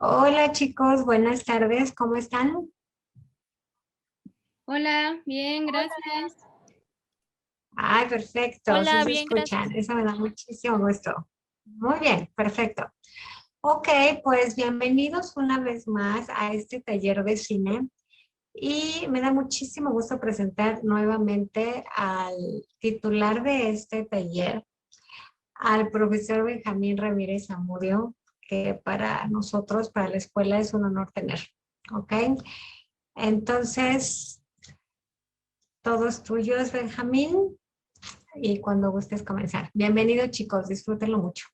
Hola chicos, buenas tardes, ¿cómo están? Hola, bien, gracias. Ay, perfecto, sí Hola, se bien, escuchan, gracias. eso me da muchísimo gusto. Muy bien, perfecto. Ok, pues bienvenidos una vez más a este taller de cine y me da muchísimo gusto presentar nuevamente al titular de este taller, al profesor Benjamín Ramírez Zamudio, que para nosotros, para la escuela, es un honor tener. Ok, entonces, todos tuyos, Benjamín. Y cuando gustes comenzar. Bienvenido, chicos, disfrútenlo mucho.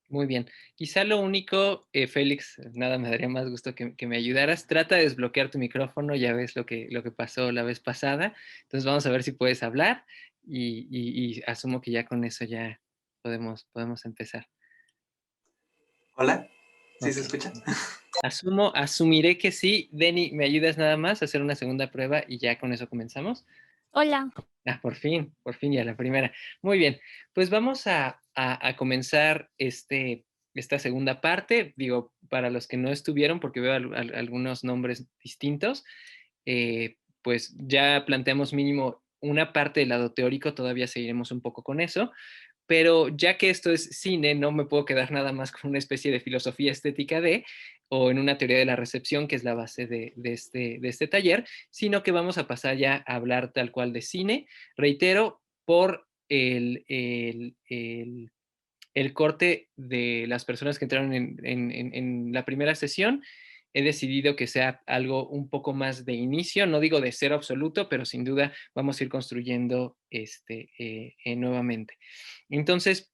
Muy bien. Quizá lo único, Félix, nada me daría más gusto que me ayudaras. Trata de desbloquear tu micrófono, ya ves lo que pasó la vez pasada. Entonces vamos a ver si puedes hablar y asumo que ya con eso ya podemos empezar. Hola, ¿sí se Ok. escucha? Asumiré que sí. Denny, ¿me ayudas nada más a hacer una segunda prueba y ya con eso comenzamos? Hola. Ah, por fin ya la primera. Muy bien, pues vamos a comenzar esta segunda parte. Digo, para los que no estuvieron, porque veo algunos nombres distintos, pues ya planteamos mínimo una parte del lado teórico, todavía seguiremos un poco con eso, pero ya que esto es cine, no me puedo quedar nada más con una especie de filosofía estética o en una teoría de la recepción, que es la base de este taller, sino que vamos a pasar ya a hablar tal cual de cine. Reitero, por el corte de las personas que entraron en la primera sesión, he decidido que sea algo un poco más de inicio, no digo de cero absoluto, pero sin duda vamos a ir construyendo nuevamente. Entonces,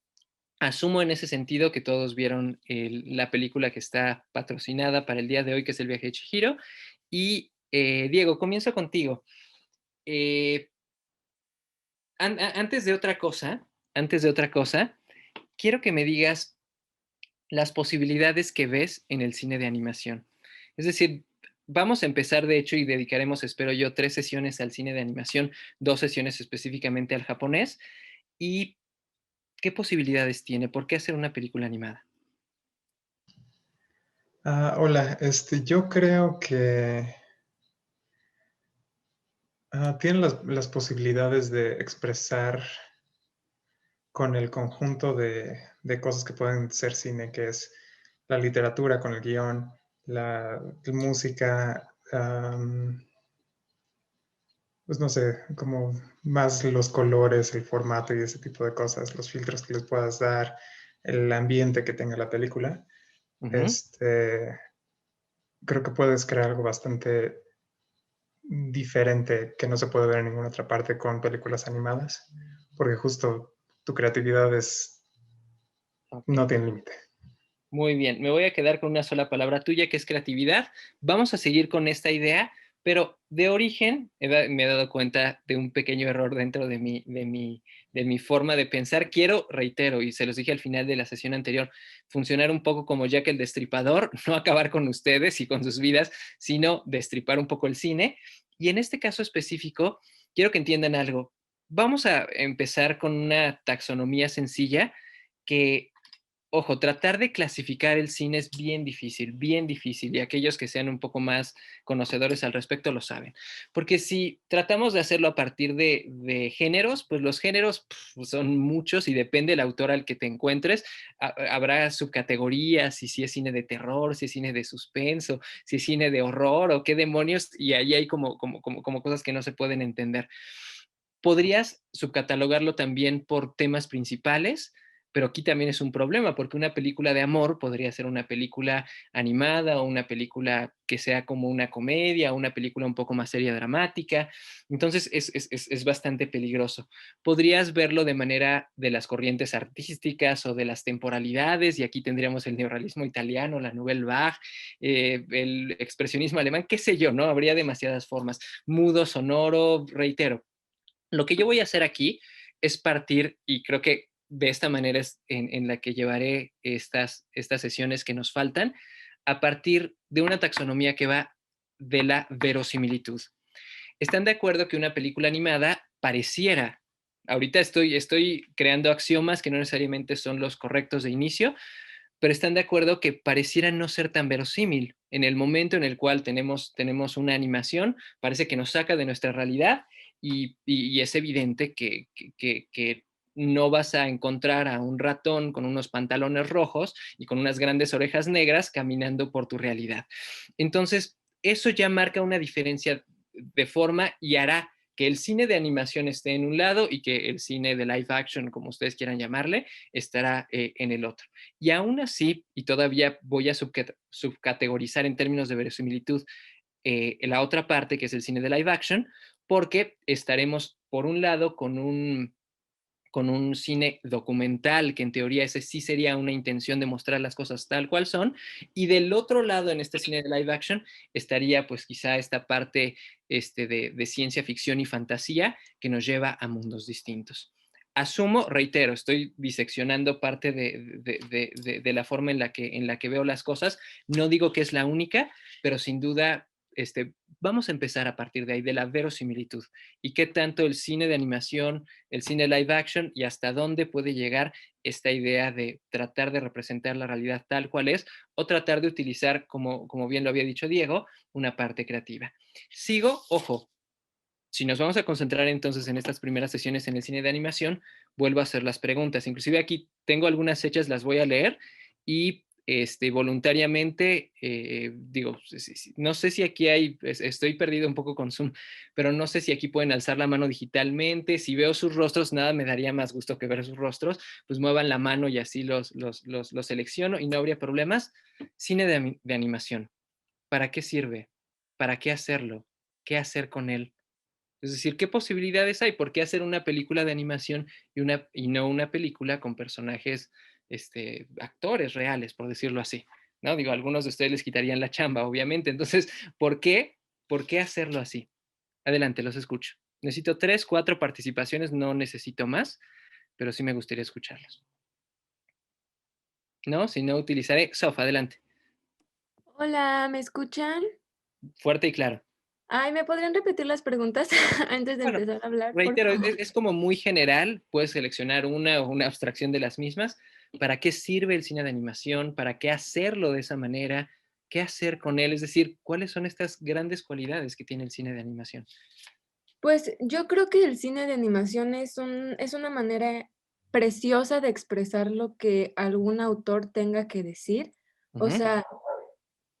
asumo en ese sentido que todos vieron la película que está patrocinada para el día de hoy, que es El viaje de Chihiro. Y Diego, comienzo contigo. Eh, antes de otra cosa, quiero que me digas las posibilidades que ves en el cine de animación. Es decir, vamos a empezar, de hecho, y dedicaremos, espero yo, 3 sesiones al cine de animación, 2 sesiones específicamente al japonés. ¿Y qué posibilidades tiene? ¿Por qué hacer una película animada? Hola, yo creo que tiene las posibilidades de expresar con el conjunto de cosas que pueden ser cine, que es la literatura con el guión, la música, pues no sé, como más los colores, el formato y ese tipo de cosas, los filtros que les puedas dar, el ambiente que tenga la película. Ujú. Creo que puedes crear algo bastante diferente que no se puede ver en ninguna otra parte con películas animadas, porque justo tu creatividad Ok. no tiene límite. Muy bien, me voy a quedar con una sola palabra tuya, que es creatividad. Vamos a seguir con esta idea, pero de origen me he dado cuenta de un pequeño error dentro de mi forma de pensar. Quiero, reitero, y se los dije al final de la sesión anterior, funcionar un poco como Jack el Destripador, no acabar con ustedes y con sus vidas, sino destripar un poco el cine. Y en este caso específico, quiero que entiendan algo. Vamos a empezar con una taxonomía sencilla que, ojo, tratar de clasificar el cine es bien difícil, y aquellos que sean un poco más conocedores al respecto lo saben. Porque si tratamos de hacerlo a partir de géneros, pues los géneros son muchos y depende del autor al que te encuentres. Habrá subcategorías, y si es cine de terror, si es cine de suspenso, si es cine de horror o qué demonios, y ahí hay como cosas que no se pueden entender. Podrías subcatalogarlo también por temas principales, pero aquí también es un problema, porque una película de amor podría ser una película animada, o una película que sea como una comedia, o una película un poco más seria, dramática. Entonces es bastante peligroso. Podrías verlo de manera de las corrientes artísticas o de las temporalidades, y aquí tendríamos el neorrealismo italiano, la Nouvelle Vague, el expresionismo alemán, qué sé yo, ¿no? Habría demasiadas formas. Mudo, sonoro, reitero. Lo que yo voy a hacer aquí es partir, y creo que de esta manera es en la que llevaré estas sesiones que nos faltan, a partir de una taxonomía que va de la verosimilitud. ¿Están de acuerdo que una película animada pareciera? Ahorita estoy creando axiomas que no necesariamente son los correctos de inicio, pero están de acuerdo que pareciera no ser tan verosímil. En el momento en el cual tenemos una animación, parece que nos saca de nuestra realidad y es evidente que no vas a encontrar a un ratón con unos pantalones rojos y con unas grandes orejas negras caminando por tu realidad. Entonces, eso ya marca una diferencia de forma y hará que el cine de animación esté en un lado y que el cine de live action, como ustedes quieran llamarle, estará en el otro. Y aún así, y todavía voy a subcategorizar en términos de verosimilitud la otra parte, que es el cine de live action, porque estaremos, por un lado, con un cine documental, que en teoría ese sí sería una intención de mostrar las cosas tal cual son, y del otro lado, en este cine de live action, estaría pues quizá esta parte de ciencia ficción y fantasía que nos lleva a mundos distintos. Asumo, reitero, estoy diseccionando parte de la forma en la que veo las cosas, no digo que es la única, pero sin duda vamos a empezar a partir de ahí, de la verosimilitud, y qué tanto el cine de animación, el cine live action y hasta dónde puede llegar esta idea de tratar de representar la realidad tal cual es o tratar de utilizar, como bien lo había dicho Diego, una parte creativa. Sigo, ojo, si nos vamos a concentrar entonces en estas primeras sesiones en el cine de animación, vuelvo a hacer las preguntas. Inclusive aquí tengo algunas hechas, las voy a leer y voluntariamente, digo, no sé si aquí estoy perdido un poco con Zoom, pero no sé si aquí pueden alzar la mano digitalmente. Si veo sus rostros, nada me daría más gusto que ver sus rostros, pues muevan la mano y así los selecciono y no habría problemas. Cine de animación, ¿para qué sirve? ¿Para qué hacerlo? ¿Qué hacer con él? Es decir, ¿qué posibilidades hay? ¿Por qué hacer una película de animación y no una película con personajes, actores reales, por decirlo así? ¿No? Digo, a algunos de ustedes les quitarían la chamba, obviamente. Entonces, ¿por qué? ¿Por qué hacerlo así? Adelante, los escucho. Necesito 3, 4 participaciones, no necesito más, pero sí me gustaría escucharlos. ¿No? Si no, utilizaré. Sof, adelante. Hola, ¿me escuchan? Fuerte y claro. Ay, ¿me podrían repetir las preguntas antes de Bueno, empezar a hablar, por reitero, favor? es como muy general, puedes seleccionar una o una abstracción de las mismas. ¿Para qué sirve el cine de animación? ¿Para qué hacerlo de esa manera? ¿Qué hacer con él? Es decir, ¿cuáles son estas grandes cualidades que tiene el cine de animación? Pues, yo creo que el cine de animación es una manera preciosa de expresar lo que algún autor tenga que decir. O Ujú, sea,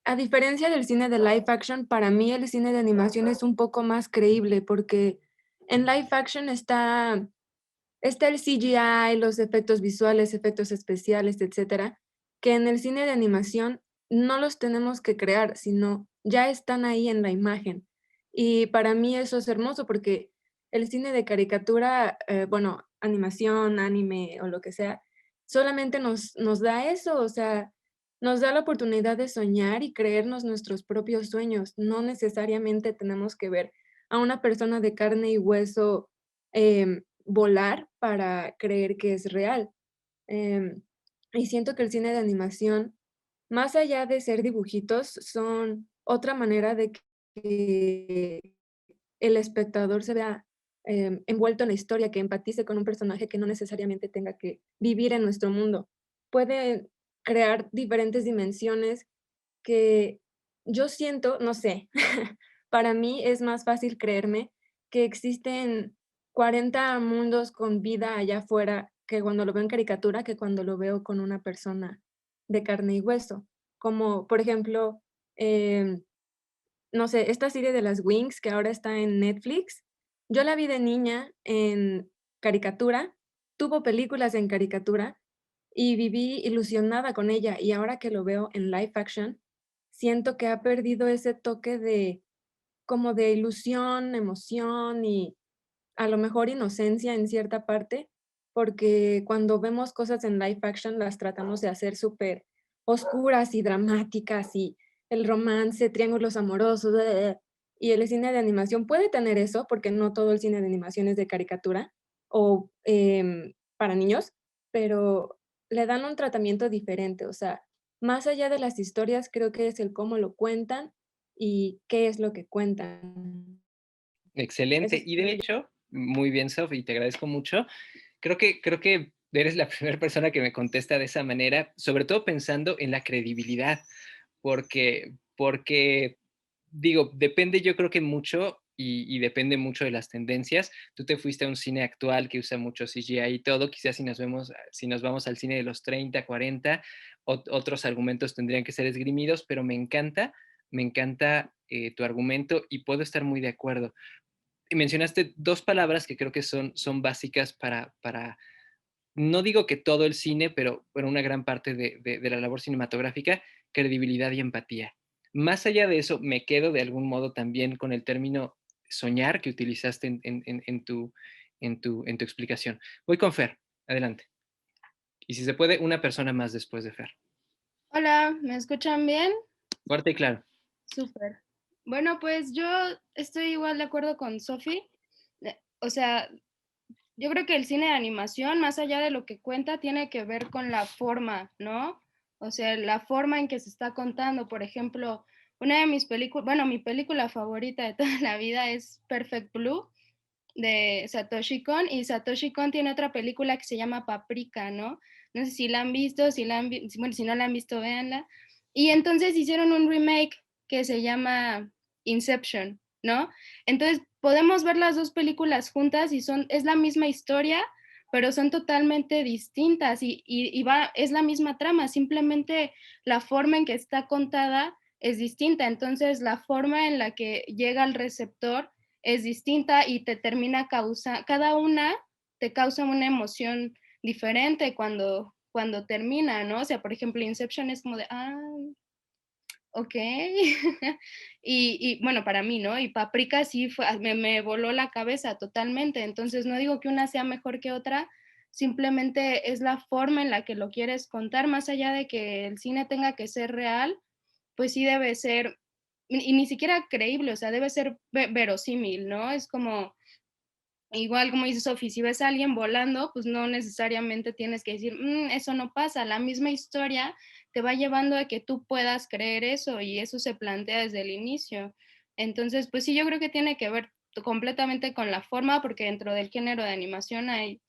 a diferencia del cine de live action, para mí el cine de animación es un poco más creíble, porque en live action está el CGI, los efectos visuales, efectos especiales, etcétera, que en el cine de animación no los tenemos que crear, sino ya están ahí en la imagen. Y para mí eso es hermoso porque el cine de caricatura, bueno, animación, anime o lo que sea, solamente nos da eso, o sea, nos da la oportunidad de soñar y creernos nuestros propios sueños. No necesariamente tenemos que ver a una persona de carne y hueso, volar para creer que es real. Em, y siento que el cine de animación, más allá de ser dibujitos, son otra manera de que el espectador se vea, envuelto en la historia, que empatice con un personaje que no necesariamente tenga que vivir en nuestro mundo. Puede crear diferentes dimensiones que yo siento, no sé, para mí es más fácil creerme que existen 40 mundos con vida allá afuera, que cuando lo veo en caricatura, que cuando lo veo con una persona de carne y hueso. Como, por ejemplo, em, no sé, esta serie de las Wings, que ahora está en Netflix, yo la vi de niña en caricatura, tuvo películas en caricatura y viví ilusionada con ella, y ahora que lo veo en live action, siento que ha perdido ese toque de como de ilusión, emoción y a lo mejor inocencia en cierta parte, porque cuando vemos cosas en live action las tratamos de hacer súper oscuras y dramáticas y el romance, triángulos amorosos, y el cine de animación puede tener eso, porque no todo el cine de animación es de caricatura o para niños, pero le dan un tratamiento diferente, o sea, más allá de las historias, creo que es el cómo lo cuentan y qué es lo que cuentan. Eso excelente. es Y de hecho, muy bien, Sof, y te agradezco mucho. Creo que eres la primera persona que me contesta de esa manera, sobre todo pensando en la credibilidad, porque digo, depende yo creo que mucho y depende mucho de las tendencias. Tú te fuiste a un cine actual que usa mucho CGI y todo, quizás si nos vamos al cine de los 30, 40, otros argumentos tendrían que ser esgrimidos, pero me encanta tu argumento y puedo estar muy de acuerdo. Y mencionaste dos palabras que creo que son básicas para, no digo que todo el cine, pero una gran parte de la labor cinematográfica, credibilidad y empatía. Más allá de eso, me quedo de algún modo también con el término soñar que utilizaste en tu explicación. Voy con Fer, adelante. Y si se puede, una persona más después de Fer. Hola, ¿me escuchan bien? Fuerte y claro. Súper. Bueno, pues yo estoy igual de acuerdo con Sophie. O sea, yo creo que el cine de animación, más allá de lo que cuenta, tiene que ver con la forma, ¿no? O sea, la forma en que se está contando. Por ejemplo, una de mis películas, bueno, mi película favorita de toda la vida es Perfect Blue de Satoshi Kon, y Satoshi Kon tiene otra película que se llama Paprika, ¿no? No sé si la han visto, bueno, si no la han visto, véanla. Y entonces hicieron un remake que se llama Inception, ¿no? Entonces podemos ver las dos películas juntas y es la misma historia, pero son totalmente distintas y es la misma trama, simplemente la forma en que está contada es distinta. Entonces la forma en la que llega al receptor es distinta y te termina cada una te causa una emoción diferente cuando termina, ¿no? O sea, por ejemplo, Inception es como de, ok. y bueno, para mí, ¿no? Y Paprika sí me voló la cabeza totalmente. Entonces, no digo que una sea mejor que otra, simplemente es la forma en la que lo quieres contar, más allá de que el cine tenga que ser real, pues sí debe ser, y ni siquiera creíble, o sea, debe ser verosímil, ¿no? Es como, igual como dice Sofi, si ves a alguien volando, pues no necesariamente tienes que decir, eso no pasa, la misma historia te va llevando a que tú puedas creer eso y eso se plantea desde el inicio. Entonces, pues sí, yo creo que tiene que ver completamente con la forma, porque dentro del género de animación hay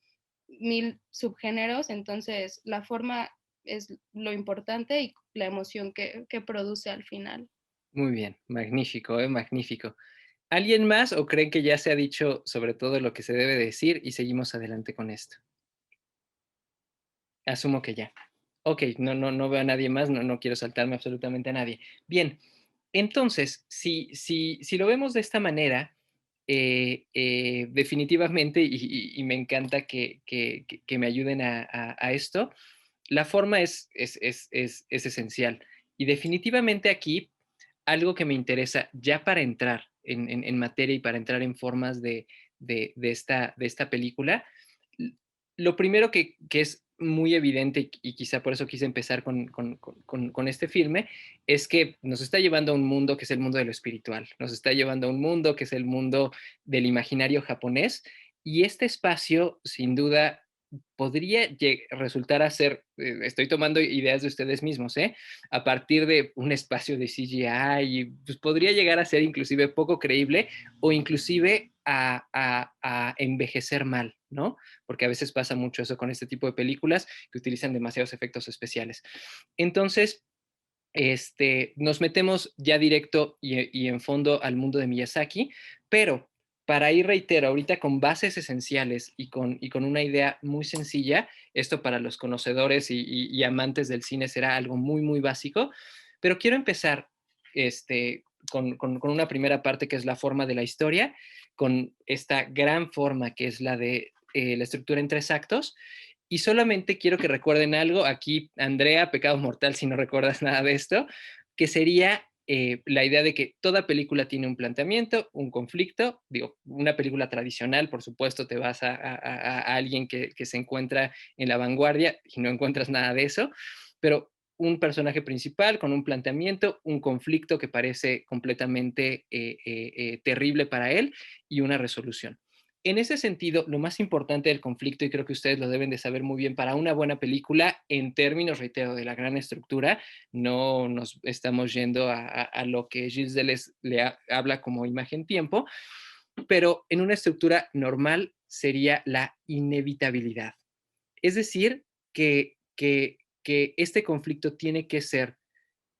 1000 subgéneros, entonces la forma es lo importante y la emoción que produce al final. Muy bien, magnífico, magnífico. ¿Alguien más o creen que ya se ha dicho sobre todo lo que se debe decir y seguimos adelante con esto? Asumo que ya. Ok, no veo a nadie más, no quiero saltarme absolutamente a nadie. Bien, entonces, si lo vemos de esta manera, definitivamente, y me encanta que me ayuden a esto, la forma es esencial. Y definitivamente aquí, algo que me interesa ya para entrar en materia y para entrar en formas de esta película, lo primero que es muy evidente y quizá por eso quise empezar con este filme, es que nos está llevando a un mundo que es el mundo de lo espiritual, nos está llevando a un mundo que es el mundo del imaginario japonés y este espacio sin duda podría resultar a ser, estoy tomando ideas de ustedes mismos, a partir de un espacio de CGI, y pues podría llegar a ser inclusive poco creíble o inclusive a envejecer mal, ¿no? Porque a veces pasa mucho eso con este tipo de películas que utilizan demasiados efectos especiales. Entonces, nos metemos ya directo y en fondo al mundo de Miyazaki, pero para ir, reitero, ahorita con bases esenciales y con una idea muy sencilla, esto para los conocedores y amantes del cine será algo muy, muy básico, pero quiero empezar con una primera parte que es la forma de la historia, con esta gran forma que es la de la estructura en 3 actos, y solamente quiero que recuerden algo, aquí Andrea, pecado mortal si no recuerdas nada de esto, que sería la idea de que toda película tiene un planteamiento, un conflicto, digo, una película tradicional, por supuesto, te vas a alguien que se encuentra en la vanguardia y no encuentras nada de eso, pero un personaje principal con un planteamiento, un conflicto que parece completamente terrible para él y una resolución. En ese sentido, lo más importante del conflicto, y creo que ustedes lo deben de saber muy bien, para una buena película, en términos, reitero, de la gran estructura, no nos estamos yendo a lo que Gilles Deleuze habla como imagen-tiempo, pero en una estructura normal sería la inevitabilidad. Es decir, que este conflicto tiene que ser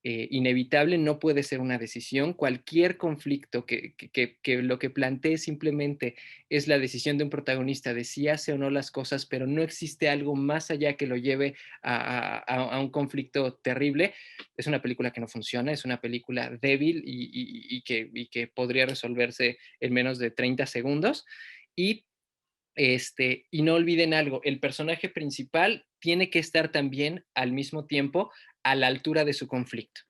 inevitable, no puede ser una decisión. Cualquier conflicto que lo que plantee simplemente es la decisión de un protagonista de si hace o no las cosas, pero no existe algo más allá que lo lleve a un conflicto terrible, es una película que no funciona, es una película débil y que podría resolverse en menos de 30 segundos. Y y no olviden algo, el personaje principal tiene que estar también al mismo tiempo a la altura de su conflicto.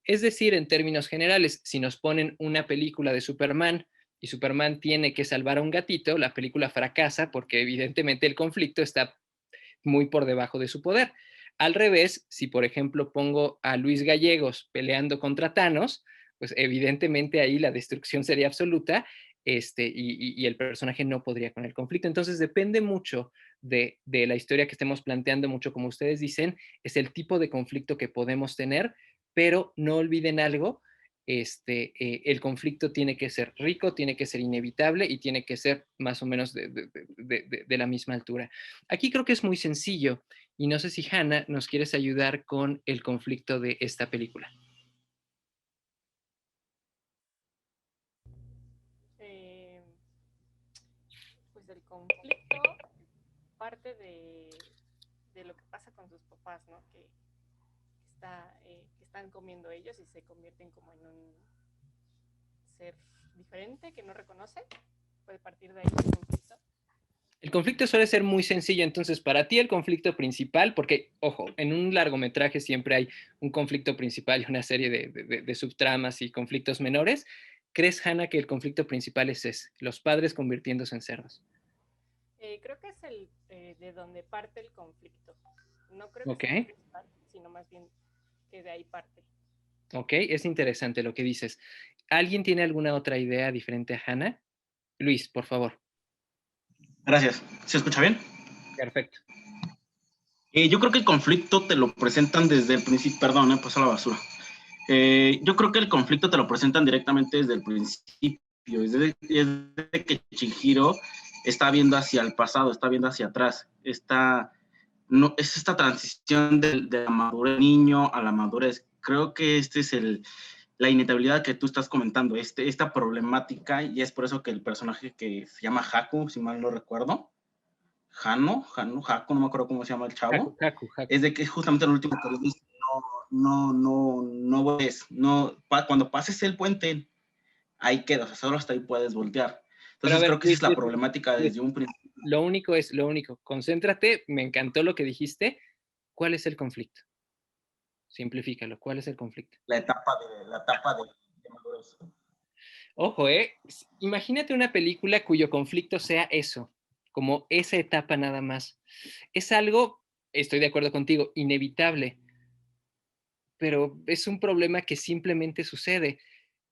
Es decir, en términos generales, si nos ponen una película de Superman y Superman tiene que salvar a un gatito, la película fracasa porque evidentemente el conflicto está muy por debajo de su poder. Al revés, si por ejemplo pongo a Luis Gallegos peleando contra Thanos, pues evidentemente ahí la destrucción sería absoluta, y el personaje no podría con el conflicto. Entonces depende mucho de la historia que estemos planteando, mucho como ustedes dicen, es el tipo de conflicto que podemos tener, pero no olviden algo, el conflicto tiene que ser rico, tiene que ser inevitable y tiene que ser más o menos de la misma altura. Aquí creo que es muy sencillo y no sé si Hannah nos quieres ayudar con el conflicto de esta película. Pues el conflicto parte de lo que pasa con sus papás, ¿no? Que están comiendo ellos y se convierten como en un ser diferente que no reconoce. Puede partir de ahí el conflicto. El conflicto suele ser muy sencillo, entonces para ti el conflicto principal, porque, ojo, en un largometraje siempre hay un conflicto principal y una serie de subtramas y conflictos menores. ¿Crees, Hannah, que el conflicto principal es ese, los padres convirtiéndose en cerdos? Creo que es de donde parte el conflicto. No creo que Ok. sea el principal, sino más bien que de ahí parte. Ok, es interesante lo que dices. ¿Alguien tiene alguna otra idea diferente a Hannah? Luis, por favor. Gracias. ¿Se escucha bien? Perfecto. Yo creo que el conflicto te lo presentan desde el principio. Perdón, pasó la basura. Yo creo que el conflicto te lo presentan directamente desde el principio. Desde que Chihiro está viendo hacia el pasado, está viendo hacia atrás. No, es esta transición de la madurez niño a la madurez. Creo que es la inevitabilidad que tú estás comentando, esta problemática, y es por eso que el personaje que se llama Haku, si mal no recuerdo, Haku, no me acuerdo cómo se llama el chavo, Haku. es de que justamente lo último que le dice, no ves, cuando pases el puente, ahí quedas, o sea, solo hasta ahí puedes voltear. Pero a Entonces ver, creo que esa es la problemática Luis, desde un principio. lo único, concéntrate, me encantó lo que dijiste. ¿Cuál es el conflicto? Simplifícalo, ¿cuál es el conflicto? La etapa de madurez. Ojo, imagínate una película cuyo conflicto sea eso, como esa etapa nada más. Es algo, estoy de acuerdo contigo, inevitable, pero es un problema que simplemente sucede.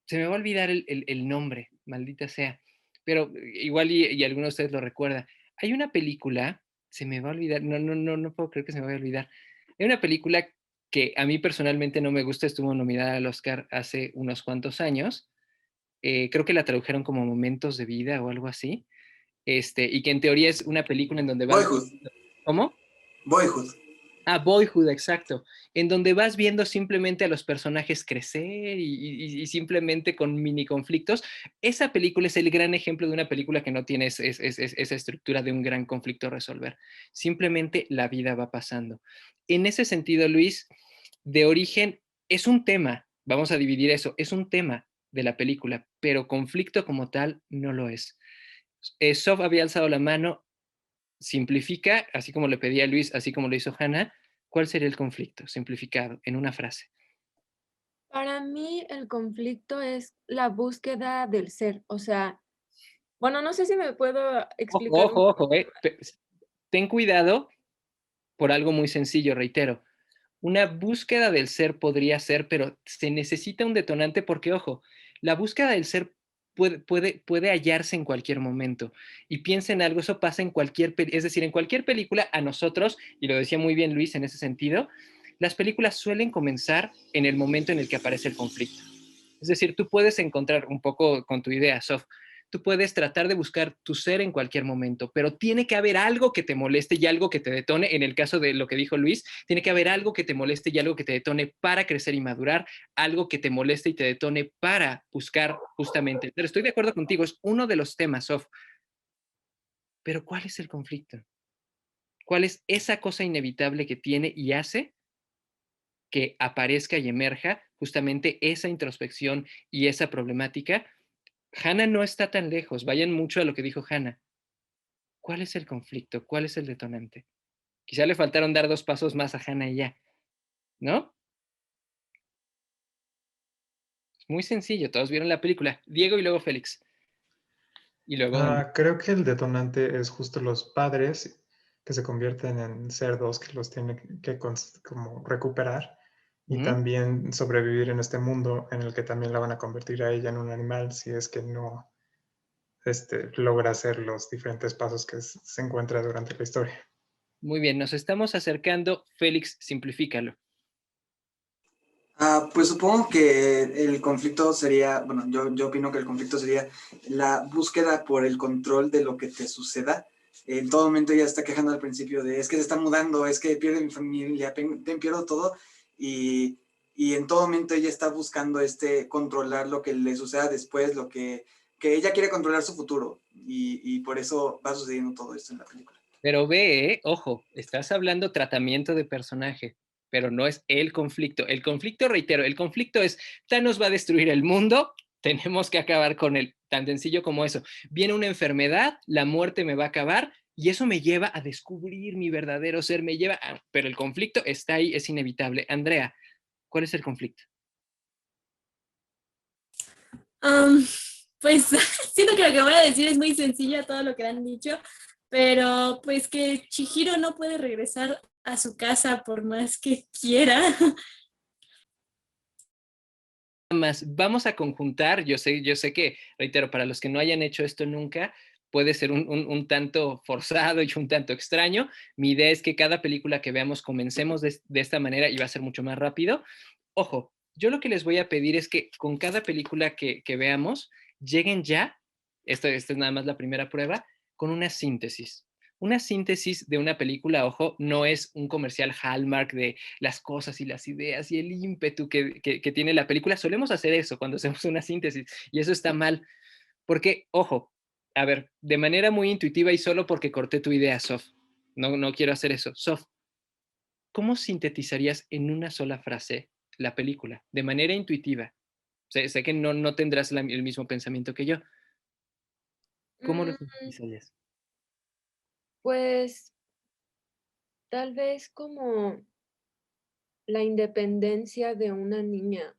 Se me va a olvidar el nombre, maldita sea, pero igual y alguno de ustedes lo recuerda. Hay una película, se me va a olvidar, no puedo creer que se me vaya a olvidar. Hay una película que a mí personalmente no me gusta, estuvo nominada al Oscar hace unos cuantos años. Creo que la tradujeron como Momentos de Vida o algo así, y que en teoría es una película en donde vas... Boyhood. ¿Cómo? Boyhood. Ah, Boyhood, exacto, en donde vas viendo simplemente a los personajes crecer y simplemente con mini conflictos. Esa película es el gran ejemplo de una película que no tiene esa estructura de un gran conflicto a resolver. Simplemente la vida va pasando. En ese sentido, Luis, de origen es un tema, vamos a dividir eso, es un tema de la película, pero conflicto como tal no lo es. Sof había alzado la mano, simplifica, así como le pedía a Luis, así como lo hizo Hannah. ¿Cuál sería el conflicto simplificado en una frase? Para mí el conflicto es la búsqueda del ser, o sea, bueno, no sé si me puedo explicar. Ojo, ten cuidado por algo muy sencillo, reitero. Una búsqueda del ser podría ser, pero se necesita un detonante porque, ojo, la búsqueda del ser puede hallarse en cualquier momento. Y piensa en algo, eso pasa en es decir, en cualquier película, a nosotros, y lo decía muy bien Luis en ese sentido, las películas suelen comenzar en el momento en el que aparece el conflicto. Es decir, tú puedes encontrar un poco con tu idea, Sof, tú puedes tratar de buscar tu ser en cualquier momento, pero tiene que haber algo que te moleste y algo que te detone. En el caso de lo que dijo Luis, tiene que haber algo que te moleste y algo que te detone para crecer y madurar, algo que te moleste y te detone para buscar justamente. Pero estoy de acuerdo contigo, es uno de los temas, Sof. Pero ¿cuál es el conflicto? ¿Cuál es esa cosa inevitable que tiene y hace que aparezca y emerja justamente esa introspección y esa problemática? Hannah no está tan lejos, vayan mucho a lo que dijo Hannah. ¿Cuál es el conflicto? ¿Cuál es el detonante? Quizá le faltaron dar 2 pasos más a Hannah y ya, ¿no? Es muy sencillo, todos vieron la película. Diego y luego Félix. Y luego... Creo que el detonante es justo los padres que se convierten en cerdos que los tienen que como recuperar y también sobrevivir en este mundo en el que también la van a convertir a ella en un animal si es que no logra hacer los diferentes pasos que se encuentra durante la historia. Muy bien, nos estamos acercando. Félix, simplifícalo. Pues supongo que el conflicto sería, bueno, yo opino que el conflicto sería la búsqueda por el control de lo que te suceda. En todo momento ella está quejando al principio de, es que se está mudando, es que pierde mi familia, pierdo todo, y en todo momento ella está buscando controlar lo que le suceda después, que ella quiere controlar su futuro, y por eso va sucediendo todo esto en la película. Pero ve, ojo, estás hablando tratamiento de personaje, pero no es el conflicto. El conflicto, reitero, el conflicto es, Thanos va a destruir el mundo, tenemos que acabar con él, tan sencillo como eso. Viene una enfermedad, la muerte me va a acabar y eso me lleva a descubrir mi verdadero ser, me lleva a... Pero el conflicto está ahí, es inevitable. Andrea, ¿cuál es el conflicto? Pues siento que lo que voy a decir es muy sencillo, todo lo que han dicho, pero pues que Chihiro no puede regresar a su casa por más que quiera. Más, vamos a conjuntar, yo sé que, reitero, para los que no hayan hecho esto nunca, puede ser un tanto forzado y un tanto extraño. Mi idea es que cada película que veamos comencemos de esta manera y va a ser mucho más rápido. Ojo, yo lo que les voy a pedir es que con cada película que veamos, lleguen ya, esto es nada más la primera prueba, con una síntesis. Una síntesis de una película, ojo, no es un comercial Hallmark de las cosas y las ideas y el ímpetu que tiene la película. Solemos hacer eso cuando hacemos una síntesis y eso está mal. Porque, ojo, a ver, de manera muy intuitiva y solo porque corté tu idea, Sof. No quiero hacer eso. Sof, ¿cómo sintetizarías en una sola frase la película? De manera intuitiva. Sé que no tendrás el mismo pensamiento que yo. ¿Cómo lo sintetizarías? Pues tal vez como la independencia de una niña.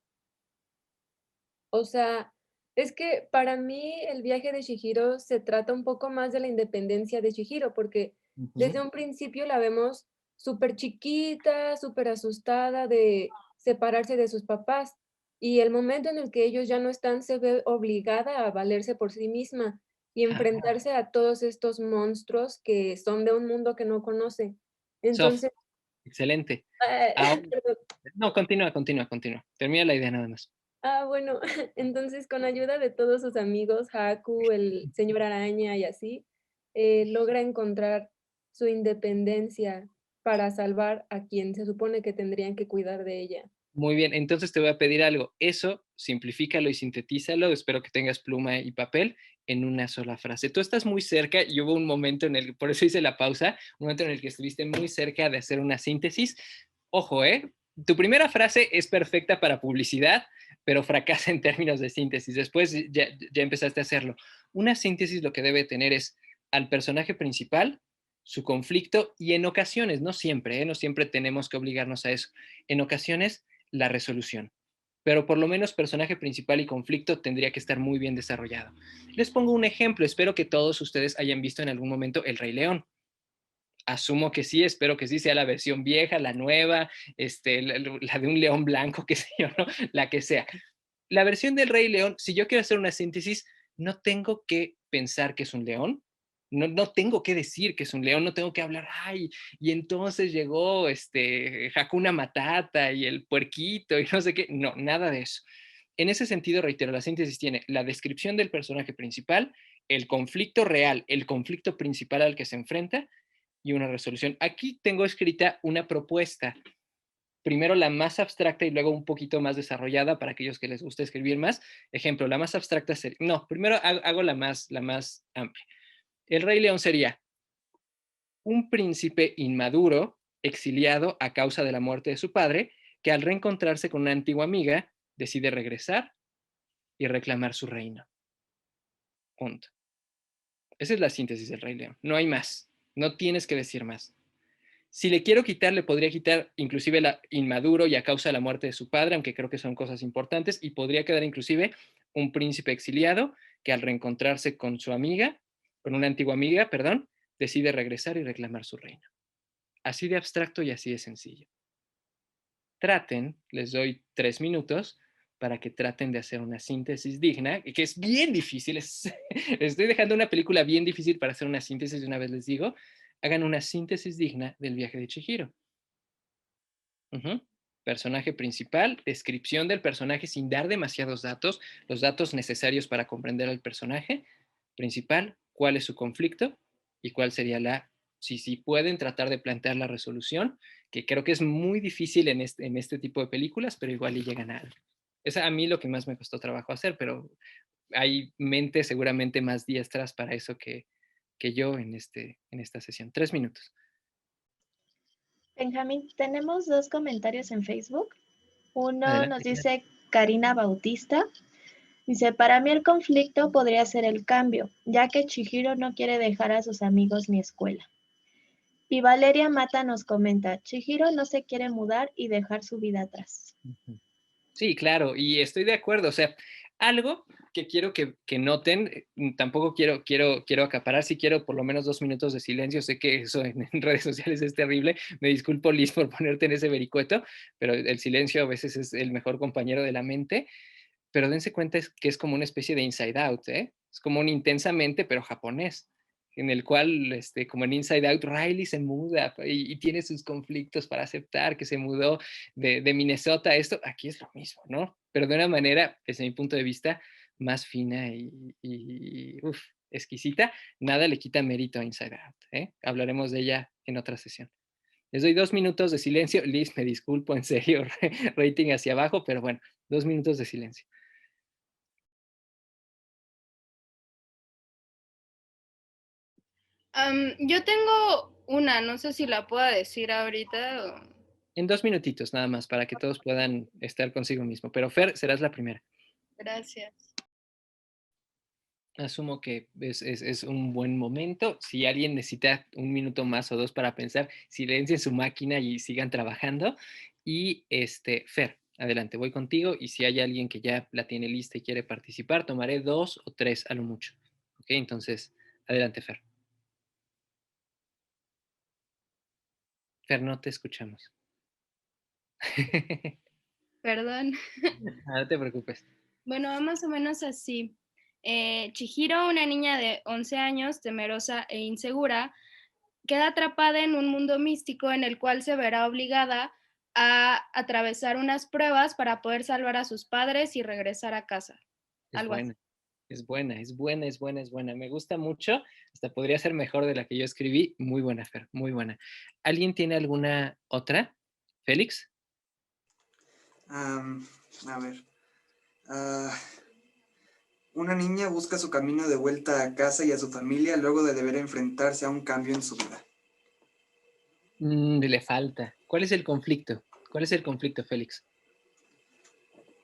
O sea, es que para mí el viaje de Chihiro se trata un poco más de la independencia de Chihiro, porque desde un principio la vemos súper chiquita, súper asustada de separarse de sus papás. Y el momento en el que ellos ya no están, se ve obligada a valerse por sí misma y enfrentarse a todos estos monstruos que son de un mundo que no conoce. Sof, Entonces, excelente. perdón. No, continúa. Termina la idea nada más. Bueno, entonces con ayuda de todos sus amigos, Haku, el señor araña y así, logra encontrar su independencia para salvar a quien se supone que tendrían que cuidar de ella. Muy bien, entonces te voy a pedir algo. Eso, simplifícalo y sintetízalo. Espero que tengas pluma y papel en una sola frase. Tú estás muy cerca y hubo un momento en el, por eso hice la pausa, un momento en el que estuviste muy cerca de hacer una síntesis. Ojo, tu primera frase es perfecta para publicidad, pero fracasa en términos de síntesis. Después ya empezaste a hacerlo. Una síntesis lo que debe tener es al personaje principal, su conflicto y en ocasiones, no siempre, no siempre tenemos que obligarnos a eso. En ocasiones la resolución. Pero por lo menos personaje principal y conflicto tendría que estar muy bien desarrollado. Les pongo un ejemplo, espero que todos ustedes hayan visto en algún momento El Rey León. Asumo que sí, espero que sí sea la versión vieja, la nueva, la de un león blanco, qué sé yo, ¿no? La que sea. La versión del Rey León, si yo quiero hacer una síntesis, no tengo que pensar que es un león, no tengo que decir que es un león, no tengo que hablar, ay, y entonces llegó Hakuna Matata y el puerquito y no sé qué, no, nada de eso. en ese sentido, reitero, la síntesis tiene la descripción del personaje principal, el conflicto real, el conflicto principal al que se enfrenta y una resolución. Aquí tengo escrita una propuesta, primero la más abstracta y luego un poquito más desarrollada para aquellos que les gusta escribir más. Ejemplo, la más abstracta sería, no, primero hago la más amplia. El Rey León sería un príncipe inmaduro, exiliado a causa de la muerte de su padre, que al reencontrarse con una antigua amiga, decide regresar y reclamar su reino. Punto. Esa es la síntesis del Rey León. No hay más. No tienes que decir más. Si le quiero quitar, le podría quitar inclusive la inmaduro y a causa de la muerte de su padre, aunque creo que son cosas importantes, y podría quedar inclusive un príncipe exiliado que al reencontrarse con su amiga, con una antigua amiga, perdón, decide regresar y reclamar su reino. Así de abstracto y así de sencillo. Traten, les doy 3 minutos para que traten de hacer una síntesis digna, que es bien difícil. Estoy dejando una película bien difícil para hacer una síntesis, de una vez les digo. Hagan una síntesis digna del viaje de Chihiro. Personaje principal, descripción del personaje sin dar demasiados datos, los datos necesarios para comprender al personaje principal, cuál es su conflicto y cuál sería si pueden tratar de plantear la resolución, que creo que es muy difícil en este tipo de películas, pero igual y llegan a algo. Es a mí lo que más me costó trabajo hacer, pero hay mentes seguramente más diestras para eso que yo en esta sesión. 3 minutos. Benjamín, tenemos 2 comentarios en Facebook. Uno Adelante. nos dice Karina Bautista. Dice, para mí el conflicto podría ser el cambio, ya que Chihiro no quiere dejar a sus amigos ni escuela. Y Valeria Mata nos comenta, Chihiro no se quiere mudar y dejar su vida atrás. Sí, claro, y estoy de acuerdo. O sea, algo que quiero que noten, tampoco quiero acaparar, sí quiero por lo menos 2 minutos de silencio. Sé que eso en redes sociales es terrible. Me disculpo, Liz, por ponerte en ese vericueto, pero el silencio a veces es el mejor compañero de la mente. Pero dense cuenta que es como una especie de Inside Out, ¿eh? Es como un Intensamente, pero japonés, en el cual, como en Inside Out, Riley se muda y tiene sus conflictos para aceptar que se mudó de Minnesota. Esto aquí es lo mismo, ¿no? Pero de una manera, desde mi punto de vista, más fina y exquisita. Nada le quita mérito a Inside Out, ¿eh? Hablaremos de ella en otra sesión. Les doy 2 minutos de silencio. Liz, me disculpo, en serio, rating hacia abajo, pero bueno, 2 minutos de silencio. Yo tengo una, no sé si la pueda decir ahorita. En 2 minutitos nada más, para que todos puedan estar consigo mismo. Pero Fer, serás la primera. Gracias. Asumo que es un buen momento. Si alguien necesita 1 minuto más o 2 para pensar, silencien su máquina y sigan trabajando. Y Fer, adelante, voy contigo. Y si hay alguien que ya la tiene lista y quiere participar, tomaré 2 o 3 a lo mucho. ¿Ok? Entonces, adelante, Fer. Fer, no te escuchamos. Perdón. No te preocupes. Bueno, va más o menos así. Chihiro, una niña de 11 años, temerosa e insegura, queda atrapada en un mundo místico en el cual se verá obligada a atravesar unas pruebas para poder salvar a sus padres y regresar a casa. Algo así. Es buena. Me gusta mucho. Hasta podría ser mejor de la que yo escribí. Muy buena, Fer, muy buena. ¿Alguien tiene alguna otra? ¿Félix? A ver. Una niña busca su camino de vuelta a casa y a su familia luego de deber enfrentarse a un cambio en su vida. Le falta. ¿Cuál es el conflicto? ¿Cuál es el conflicto, Félix?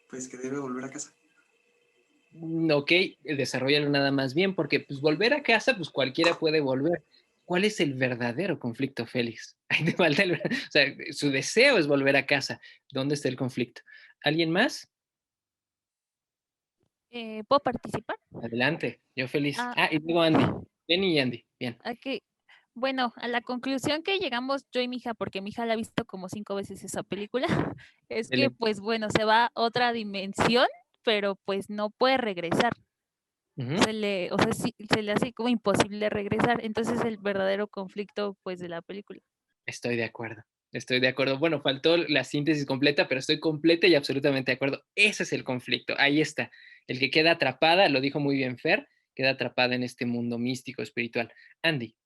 Pues que debe volver a casa. Ok, desarrollalo nada más bien, porque pues volver a casa, pues cualquiera puede volver. ¿Cuál es el verdadero conflicto, Félix? O sea, su deseo es volver a casa. ¿Dónde está el conflicto? ¿Alguien más? ¿Puedo participar? Adelante, yo feliz. Y luego Andy. Benny y Andy, bien. Ok. Bueno, a la conclusión que llegamos yo y mi hija, porque mi hija la ha visto como 5 veces esa película, es que pues bueno, se va a otra dimensión, pero pues no puede regresar. Se le hace como imposible regresar. Entonces el verdadero conflicto pues de la película. Estoy de acuerdo. Estoy de acuerdo. Bueno, faltó la síntesis completa, pero estoy completa y absolutamente de acuerdo. Ese es el conflicto. Ahí está. El que queda atrapada, lo dijo muy bien Fer, queda atrapada en este mundo místico, espiritual. Andy.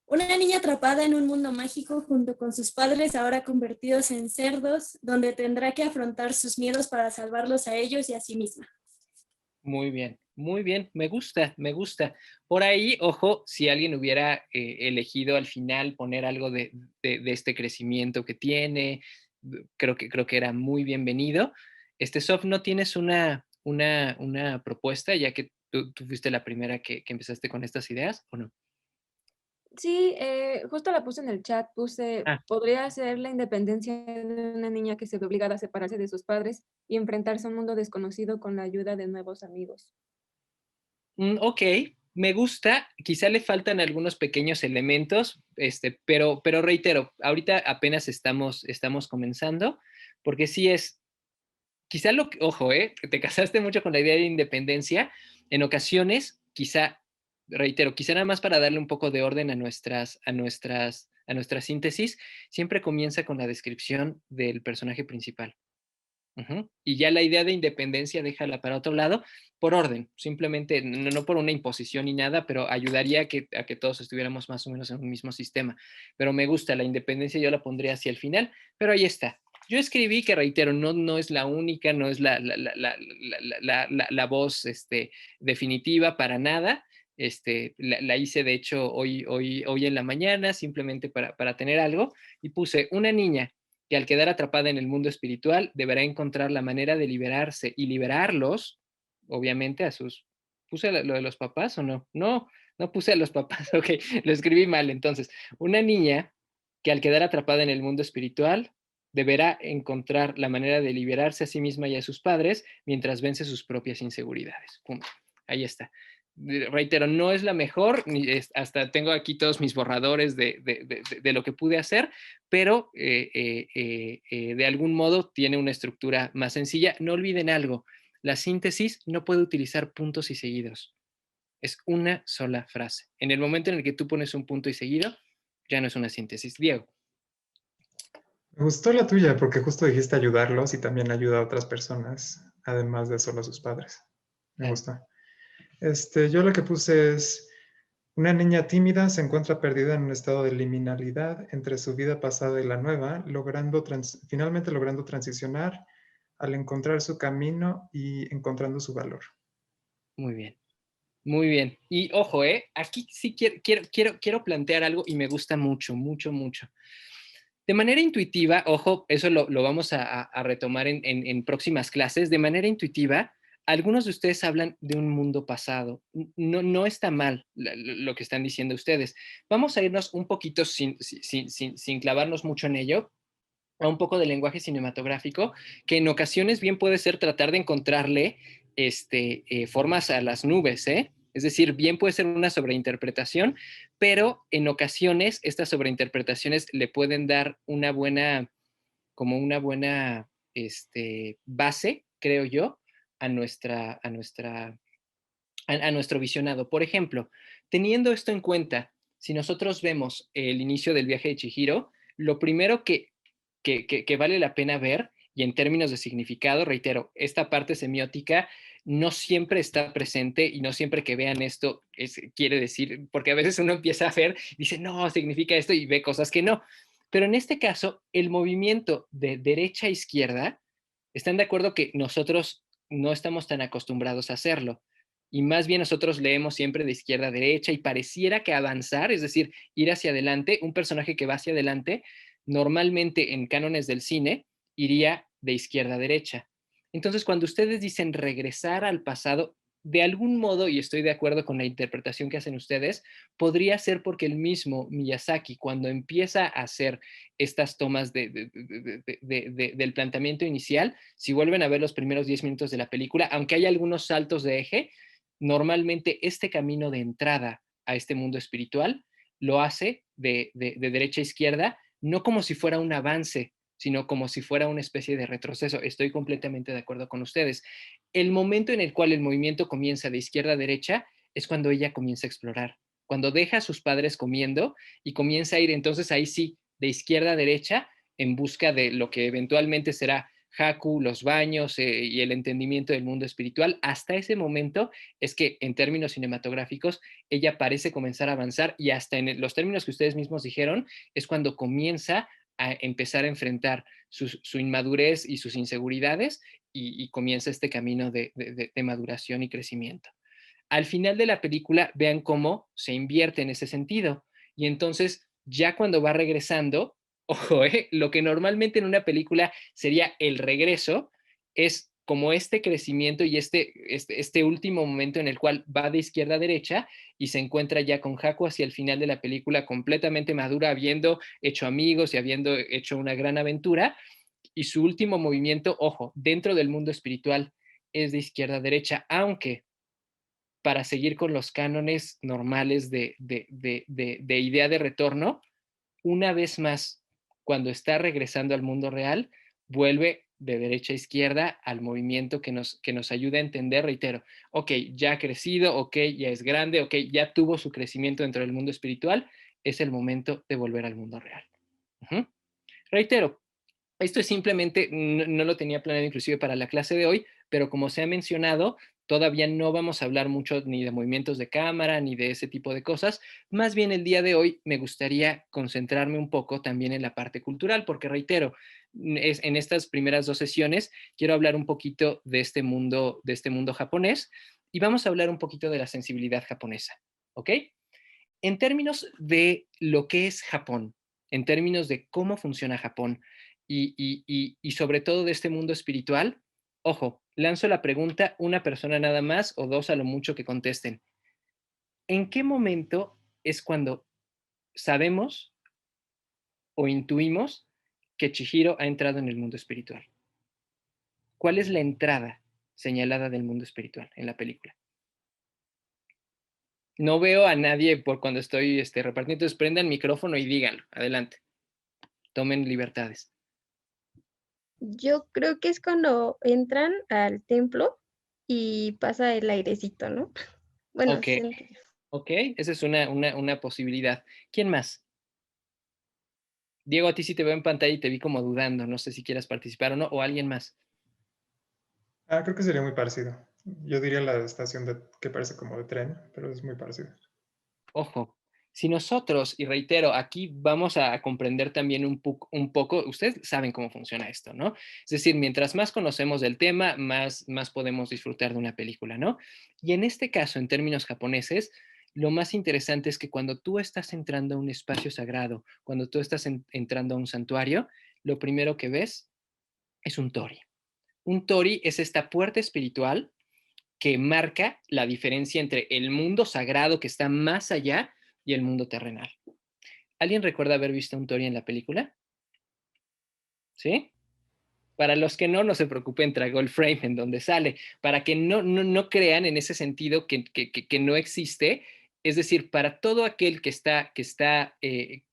Una niña atrapada en un mundo mágico junto con sus padres ahora convertidos en cerdos, donde tendrá que afrontar sus miedos para salvarlos a ellos y a sí misma. Muy bien, me gusta, me gusta. Por ahí, ojo, si alguien hubiera elegido al final poner algo de este crecimiento que tiene, creo que era muy bienvenido. Sof, ¿no tienes una propuesta, ya que tú fuiste la primera que empezaste con estas ideas, o no? Sí, justo la puse en el chat, podría ser la independencia de una niña que se ve obligada a separarse de sus padres y enfrentarse a un mundo desconocido con la ayuda de nuevos amigos. Ok, me gusta, quizá le faltan algunos pequeños elementos, pero reitero, ahorita apenas estamos comenzando, porque sí es, quizá ojo, te casaste mucho con la idea de independencia, en ocasiones, quizá, reitero, quizá nada más para darle un poco de orden a nuestra síntesis, siempre comienza con la descripción del personaje principal. Y ya la idea de independencia déjala para otro lado, por orden, simplemente no por una imposición ni nada, pero ayudaría a que todos estuviéramos más o menos en un mismo sistema. Pero me gusta, la independencia yo la pondría hacia el final, pero ahí está. Yo escribí que, reitero, no es la única, no es la voz definitiva para nada. La hice, de hecho, hoy en la mañana, simplemente para tener algo, y puse una niña que al quedar atrapada en el mundo espiritual deberá encontrar la manera de liberarse y liberarlos, obviamente, a sus... ¿Puse lo de los papás o no? No puse a los papás, ok, lo escribí mal. Entonces, una niña que al quedar atrapada en el mundo espiritual deberá encontrar la manera de liberarse a sí misma y a sus padres mientras vence sus propias inseguridades. Punto. Ahí está. Reitero, no es la mejor, hasta tengo aquí todos mis borradores de lo que pude hacer, pero de algún modo tiene una estructura más sencilla. No olviden algo, la síntesis no puede utilizar puntos y seguidos. Es una sola frase. En el momento en el que tú pones un punto y seguido, ya no es una síntesis. Diego. Me gustó la tuya porque justo dijiste ayudarlos y también ayuda a otras personas, además de solo a sus padres. Me gusta. Yo lo que puse es, una niña tímida se encuentra perdida en un estado de liminalidad entre su vida pasada y la nueva, finalmente logrando transicionar al encontrar su camino y encontrando su valor. Muy bien. Muy bien. Y ojo, aquí sí quiero plantear algo y me gusta mucho, mucho, mucho. De manera intuitiva, ojo, eso lo vamos a retomar en próximas clases. De manera intuitiva, algunos de ustedes hablan de un mundo pasado. No está mal lo que están diciendo ustedes. Vamos a irnos un poquito sin clavarnos mucho en ello, a un poco de lenguaje cinematográfico, que en ocasiones bien puede ser tratar de encontrarle formas a las nubes, Es decir, bien puede ser una sobreinterpretación, pero en ocasiones estas sobreinterpretaciones le pueden dar una buena base, creo yo, a nuestro visionado. Por ejemplo, teniendo esto en cuenta, si nosotros vemos el inicio del viaje de Chihiro, lo primero que vale la pena ver, y en términos de significado, reitero, esta parte semiótica no siempre está presente y no siempre que vean esto quiere decir, porque a veces uno empieza a ver, dice, no, significa esto y ve cosas que no. Pero en este caso, el movimiento de derecha a izquierda, ¿están de acuerdo que nosotros no estamos tan acostumbrados a hacerlo? Y más bien nosotros leemos siempre de izquierda a derecha y pareciera que avanzar, es decir, ir hacia adelante, un personaje que va hacia adelante, normalmente en cánones del cine, iría de izquierda a derecha. Entonces, cuando ustedes dicen regresar al pasado, de algún modo, y estoy de acuerdo con la interpretación que hacen ustedes, podría ser porque el mismo Miyazaki, cuando empieza a hacer estas tomas del planteamiento inicial, si vuelven a ver los primeros 10 minutos de la película, aunque hay algunos saltos de eje, normalmente este camino de entrada a este mundo espiritual lo hace de derecha a izquierda, no como si fuera un avance, sino como si fuera una especie de retroceso. Estoy completamente de acuerdo con ustedes. El momento en el cual el movimiento comienza de izquierda a derecha es cuando ella comienza a explorar. cuando deja a sus padres comiendo y comienza a ir entonces ahí sí, de izquierda a derecha, en busca de lo que eventualmente será Haku, los baños y el entendimiento del mundo espiritual. Hasta ese momento es que en términos cinematográficos ella parece comenzar a avanzar y hasta en los términos que ustedes mismos dijeron es cuando comienza a empezar a enfrentar su inmadurez y sus inseguridades y comienza este camino de maduración y crecimiento. Al final de la película, vean cómo se invierte en ese sentido. Y entonces, ya cuando va regresando, ojo, lo que normalmente en una película sería el regreso, es como este crecimiento y este último momento en el cual va de izquierda a derecha y se encuentra ya con Haku hacia el final de la película completamente madura, habiendo hecho amigos y habiendo hecho una gran aventura. Y su último movimiento, ojo, dentro del mundo espiritual es de izquierda a derecha, aunque para seguir con los cánones normales de idea de retorno, una vez más, cuando está regresando al mundo real, vuelve de derecha a izquierda al movimiento que nos ayuda a entender, reitero, ok, ya ha crecido, ok, ya es grande, ok, ya tuvo su crecimiento dentro del mundo espiritual, es el momento de volver al mundo real. Reitero, esto es simplemente, no lo tenía planeado inclusive para la clase de hoy, pero como se ha mencionado, todavía no vamos a hablar mucho ni de movimientos de cámara, ni de ese tipo de cosas. Más bien el día de hoy me gustaría concentrarme un poco también en la parte cultural, porque reitero, en estas primeras 2 sesiones quiero hablar un poquito de este mundo japonés y vamos a hablar un poquito de la sensibilidad japonesa, ¿ok? En términos de lo que es Japón, en términos de cómo funciona Japón y sobre todo de este mundo espiritual, ojo, lanzo la pregunta, una persona nada más o 2 a lo mucho que contesten. ¿En qué momento es cuando sabemos o intuimos que Chihiro ha entrado en el mundo espiritual? ¿Cuál es la entrada señalada del mundo espiritual en la película? No veo a nadie por cuando estoy repartiendo, entonces prendan micrófono y díganlo. Adelante. Tomen libertades. Yo creo que es cuando entran al templo y pasa el airecito, ¿no? Bueno, Ok, ok, esa es una posibilidad. ¿Quién más? Diego, a ti sí te veo en pantalla y te vi como dudando. No sé si quieras participar o no, o alguien más. Creo que sería muy parecido. Yo diría la estación que parece como de tren, pero es muy parecido. Ojo, si nosotros, y reitero, aquí vamos a comprender también un poco, ustedes saben cómo funciona esto, ¿no? Es decir, mientras más conocemos del tema, más podemos disfrutar de una película, ¿no? Y en este caso, en términos japoneses, lo más interesante es que cuando tú estás entrando a un espacio sagrado, cuando tú estás entrando a un santuario, lo primero que ves es un tori. Un tori es esta puerta espiritual que marca la diferencia entre el mundo sagrado que está más allá y el mundo terrenal. ¿Alguien recuerda haber visto un tori en la película? ¿Sí? Para los que no se preocupen, traigo el frame en donde sale, para que no crean en ese sentido que no existe. Es decir, para todo aquel que está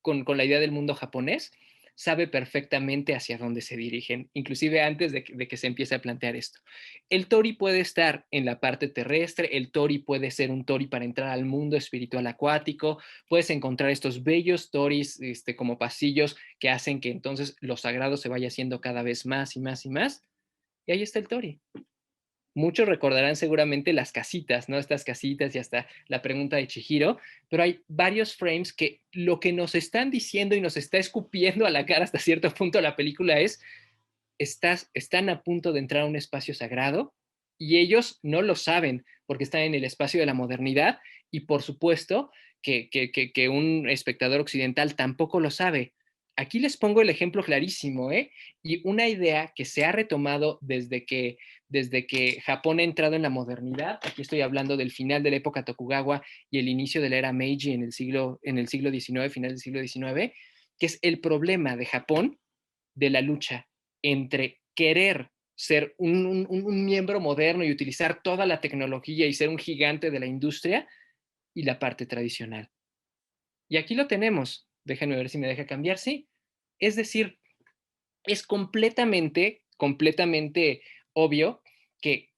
con la idea del mundo japonés, sabe perfectamente hacia dónde se dirigen, inclusive antes de que se empiece a plantear esto. El tori puede estar en la parte terrestre, el tori puede ser un tori para entrar al mundo espiritual acuático, puedes encontrar estos bellos toris como pasillos que hacen que entonces lo sagrado se vaya haciendo cada vez más y más y más, y ahí está el tori. Muchos recordarán seguramente las casitas, ¿no? Estas casitas y hasta la pregunta de Chihiro, pero hay varios frames que lo que nos están diciendo y nos está escupiendo a la cara hasta cierto punto la película es, están a punto de entrar a un espacio sagrado y ellos no lo saben porque están en el espacio de la modernidad y por supuesto que un espectador occidental tampoco lo sabe. Aquí les pongo el ejemplo clarísimo, y una idea que se ha retomado desde que Japón ha entrado en la modernidad. Aquí estoy hablando del final de la época Tokugawa y el inicio de la era Meiji en el siglo XIX, final del siglo XIX, que es el problema de Japón de la lucha entre querer ser un miembro moderno y utilizar toda la tecnología y ser un gigante de la industria y la parte tradicional. Y aquí lo tenemos. Déjenme ver si me deja cambiar. Sí. Es decir, es completamente obvio que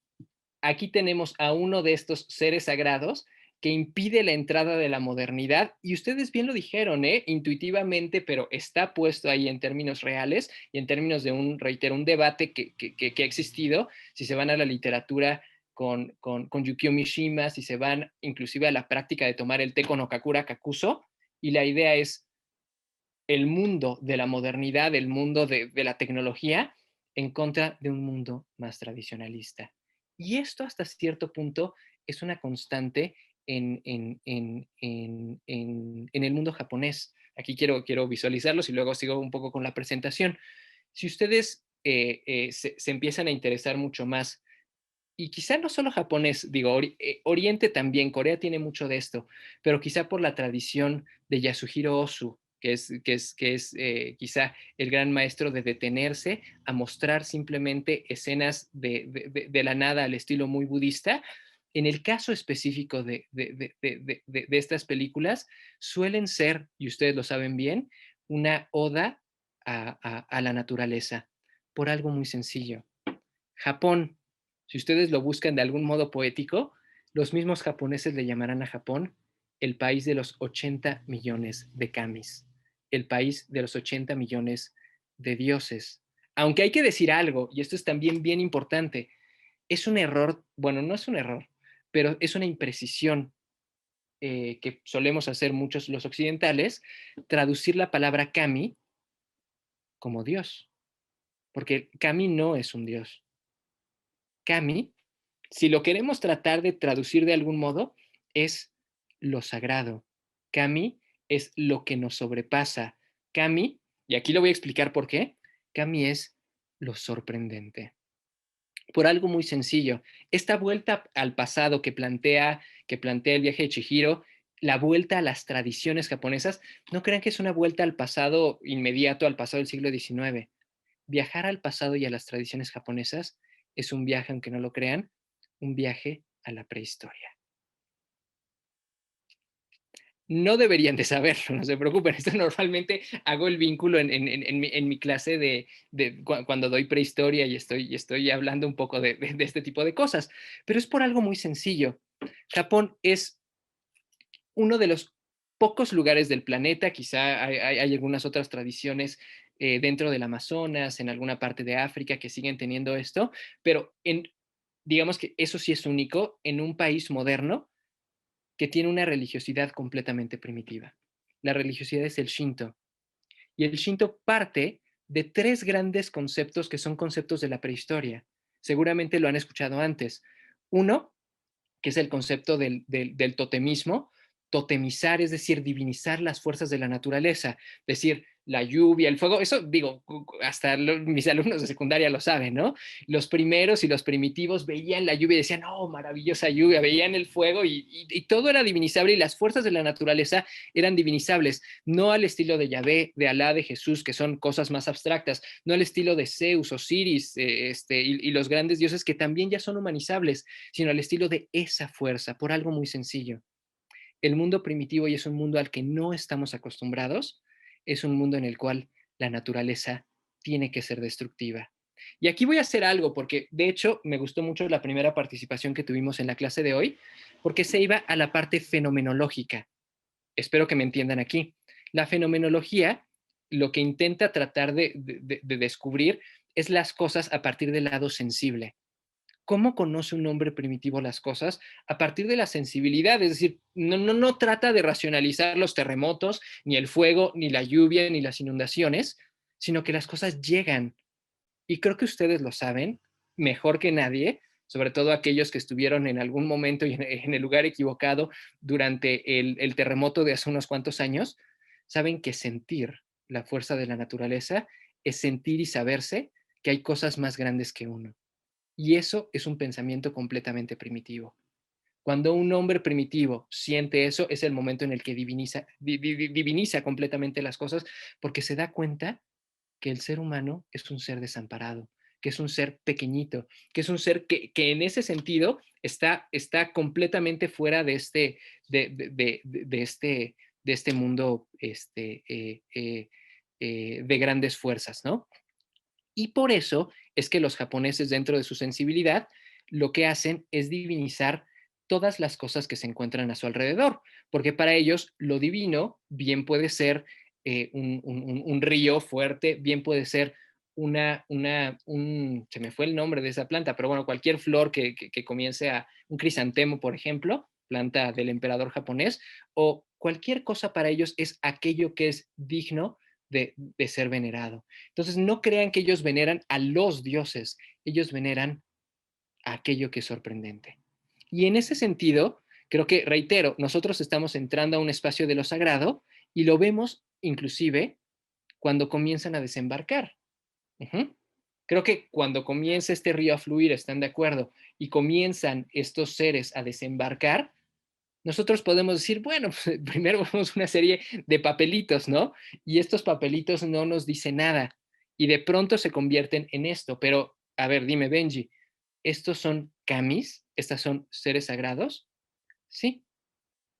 aquí tenemos a uno de estos seres sagrados que impide la entrada de la modernidad, y ustedes bien lo dijeron, intuitivamente, pero está puesto ahí en términos reales y en términos de reitero, un debate que ha existido, si se van a la literatura con Yukio Mishima, si se van inclusive a la práctica de tomar el té con Okakura Kakuso, y la idea es el mundo de la modernidad, el mundo de la tecnología, en contra de un mundo más tradicionalista. Y esto hasta cierto punto es una constante en el mundo japonés. Aquí quiero visualizarlos y luego sigo un poco con la presentación. Si ustedes se empiezan a interesar mucho más, y quizá no solo japonés, digo, Oriente también, Corea tiene mucho de esto, pero quizá por la tradición de Yasuhiro Ozu, que es quizá el gran maestro de detenerse a mostrar simplemente escenas de la nada al estilo muy budista. En el caso específico de estas películas, suelen ser, y ustedes lo saben bien, una oda a la naturaleza, por algo muy sencillo. Japón, si ustedes lo buscan de algún modo poético, los mismos japoneses le llamarán a Japón el país de los 80 millones de kamis, el país de los 80 millones de dioses. Aunque hay que decir algo, y esto es también bien importante, es un error, bueno, no es un error, pero es una imprecisión que solemos hacer muchos los occidentales, traducir la palabra kami como Dios, porque kami no es un Dios. Kami, si lo queremos tratar de traducir de algún modo, es lo sagrado. Kami es lo que nos sobrepasa. Kami, y aquí lo voy a explicar por qué, Kami es lo sorprendente. Por algo muy sencillo. Esta vuelta al pasado que plantea el viaje de Chihiro, la vuelta a las tradiciones japonesas, no crean que es una vuelta al pasado inmediato, al pasado del siglo XIX. Viajar al pasado y a las tradiciones japonesas es un viaje, aunque no lo crean, un viaje a la prehistoria. No deberían de saberlo, no se preocupen. Esto normalmente hago el vínculo en mi clase cuando doy prehistoria y estoy hablando un poco de este tipo de cosas. Pero es por algo muy sencillo. Japón es uno de los pocos lugares del planeta, quizá hay algunas otras tradiciones dentro del Amazonas, en alguna parte de África que siguen teniendo esto, pero digamos que eso sí es único en un país moderno que tiene una religiosidad completamente primitiva. La religiosidad es el Shinto. Y el Shinto parte de 3 grandes conceptos que son conceptos de la prehistoria. Seguramente lo han escuchado antes. Uno, que es el concepto del totemismo, totemizar, es decir, divinizar las fuerzas de la naturaleza, es decir, la lluvia, el fuego, eso digo, hasta mis alumnos de secundaria lo saben, ¿no? Los primeros y los primitivos veían la lluvia y decían, oh, maravillosa lluvia, veían el fuego y todo era divinizable y las fuerzas de la naturaleza eran divinizables, no al estilo de Yahvé, de Alá, de Jesús, que son cosas más abstractas, no al estilo de Zeus, Osiris y los grandes dioses que también ya son humanizables, sino al estilo de esa fuerza, por algo muy sencillo. El mundo primitivo, y es un mundo al que no estamos acostumbrados, es un mundo en el cual la naturaleza tiene que ser destructiva. Y aquí voy a hacer algo, porque de hecho me gustó mucho la primera participación que tuvimos en la clase de hoy, porque se iba a la parte fenomenológica. Espero que me entiendan aquí. La fenomenología lo que intenta tratar de descubrir es las cosas a partir del lado sensible. ¿Cómo conoce un hombre primitivo las cosas? A partir de la sensibilidad, es decir, no trata de racionalizar los terremotos, ni el fuego, ni la lluvia, ni las inundaciones, sino que las cosas llegan. Y creo que ustedes lo saben mejor que nadie, sobre todo aquellos que estuvieron en algún momento y en el lugar equivocado durante el terremoto de hace unos cuantos años, saben que sentir la fuerza de la naturaleza es sentir y saberse que hay cosas más grandes que uno. Y eso es un pensamiento completamente primitivo. Cuando un hombre primitivo siente eso, es el momento en el que diviniza completamente las cosas, porque se da cuenta que el ser humano es un ser desamparado, que es un ser pequeñito, que es un ser que en ese sentido está completamente fuera de este mundo de grandes fuerzas, ¿no? Y por eso es que los japoneses, dentro de su sensibilidad, lo que hacen es divinizar todas las cosas que se encuentran a su alrededor, porque para ellos lo divino bien puede ser un río fuerte, bien puede ser se me fue el nombre de esa planta, pero bueno, cualquier flor que comience a, un crisantemo, por ejemplo, planta del emperador japonés, o cualquier cosa para ellos es aquello que es digno de ser venerado. Entonces, no crean que ellos veneran a los dioses, ellos veneran a aquello que es sorprendente. Y en ese sentido, creo que, reitero, nosotros estamos entrando a un espacio de lo sagrado y lo vemos inclusive cuando comienzan a desembarcar. Creo que cuando comienza este río a fluir, ¿están de acuerdo? Y comienzan estos seres a desembarcar, nosotros podemos decir, bueno, pues, primero vemos una serie de papelitos, ¿no? Y estos papelitos no nos dicen nada. Y de pronto se convierten en esto. Pero, a ver, dime, Benji, ¿estos son kamis? ¿Estas son seres sagrados? Sí.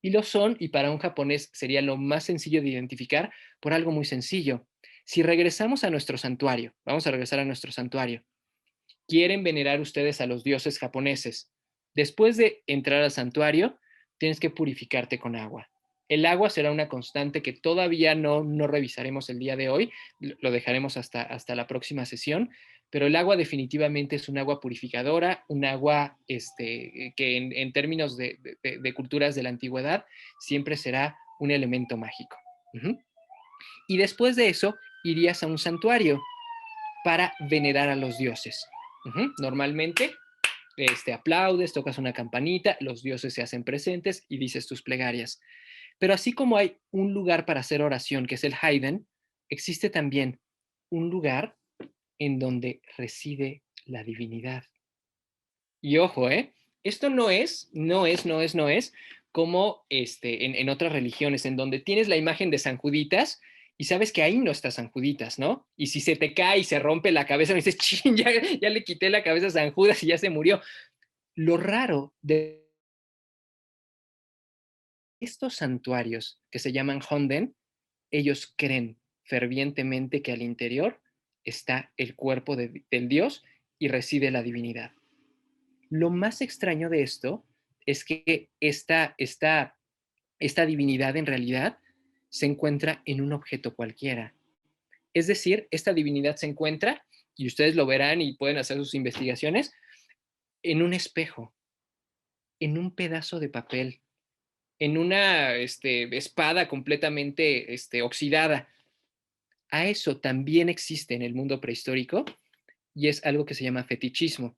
Y lo son, y para un japonés sería lo más sencillo de identificar por algo muy sencillo. Si regresamos a nuestro santuario, vamos a regresar a nuestro santuario, quieren venerar ustedes a los dioses japoneses. Después de entrar al santuario, tienes que purificarte con agua. El agua será una constante que todavía no revisaremos el día de hoy, lo dejaremos hasta la próxima sesión, pero el agua definitivamente es un agua purificadora, un agua que en términos de culturas de la antigüedad siempre será un elemento mágico. Y después de eso, irías a un santuario para venerar a los dioses. Normalmente aplaudes, tocas una campanita, los dioses se hacen presentes y dices tus plegarias. Pero así como hay un lugar para hacer oración, que es el Haiden, existe también un lugar en donde reside la divinidad. Y ojo, esto no es como en otras religiones, en donde tienes la imagen de San Juditas y sabes que ahí no está San Juditas, ¿no? Y si se te cae y se rompe la cabeza, me dices, ching, ya le quité la cabeza a San Judas y ya se murió. Lo raro de estos santuarios que se llaman Honden, ellos creen fervientemente que al interior está el cuerpo del Dios y reside la divinidad. Lo más extraño de esto es que esta divinidad en realidad se encuentra en un objeto cualquiera. Es decir, esta divinidad se encuentra, y ustedes lo verán y pueden hacer sus investigaciones, en un espejo, en un pedazo de papel, en una espada completamente oxidada. A eso también existe en el mundo prehistórico y es algo que se llama fetichismo.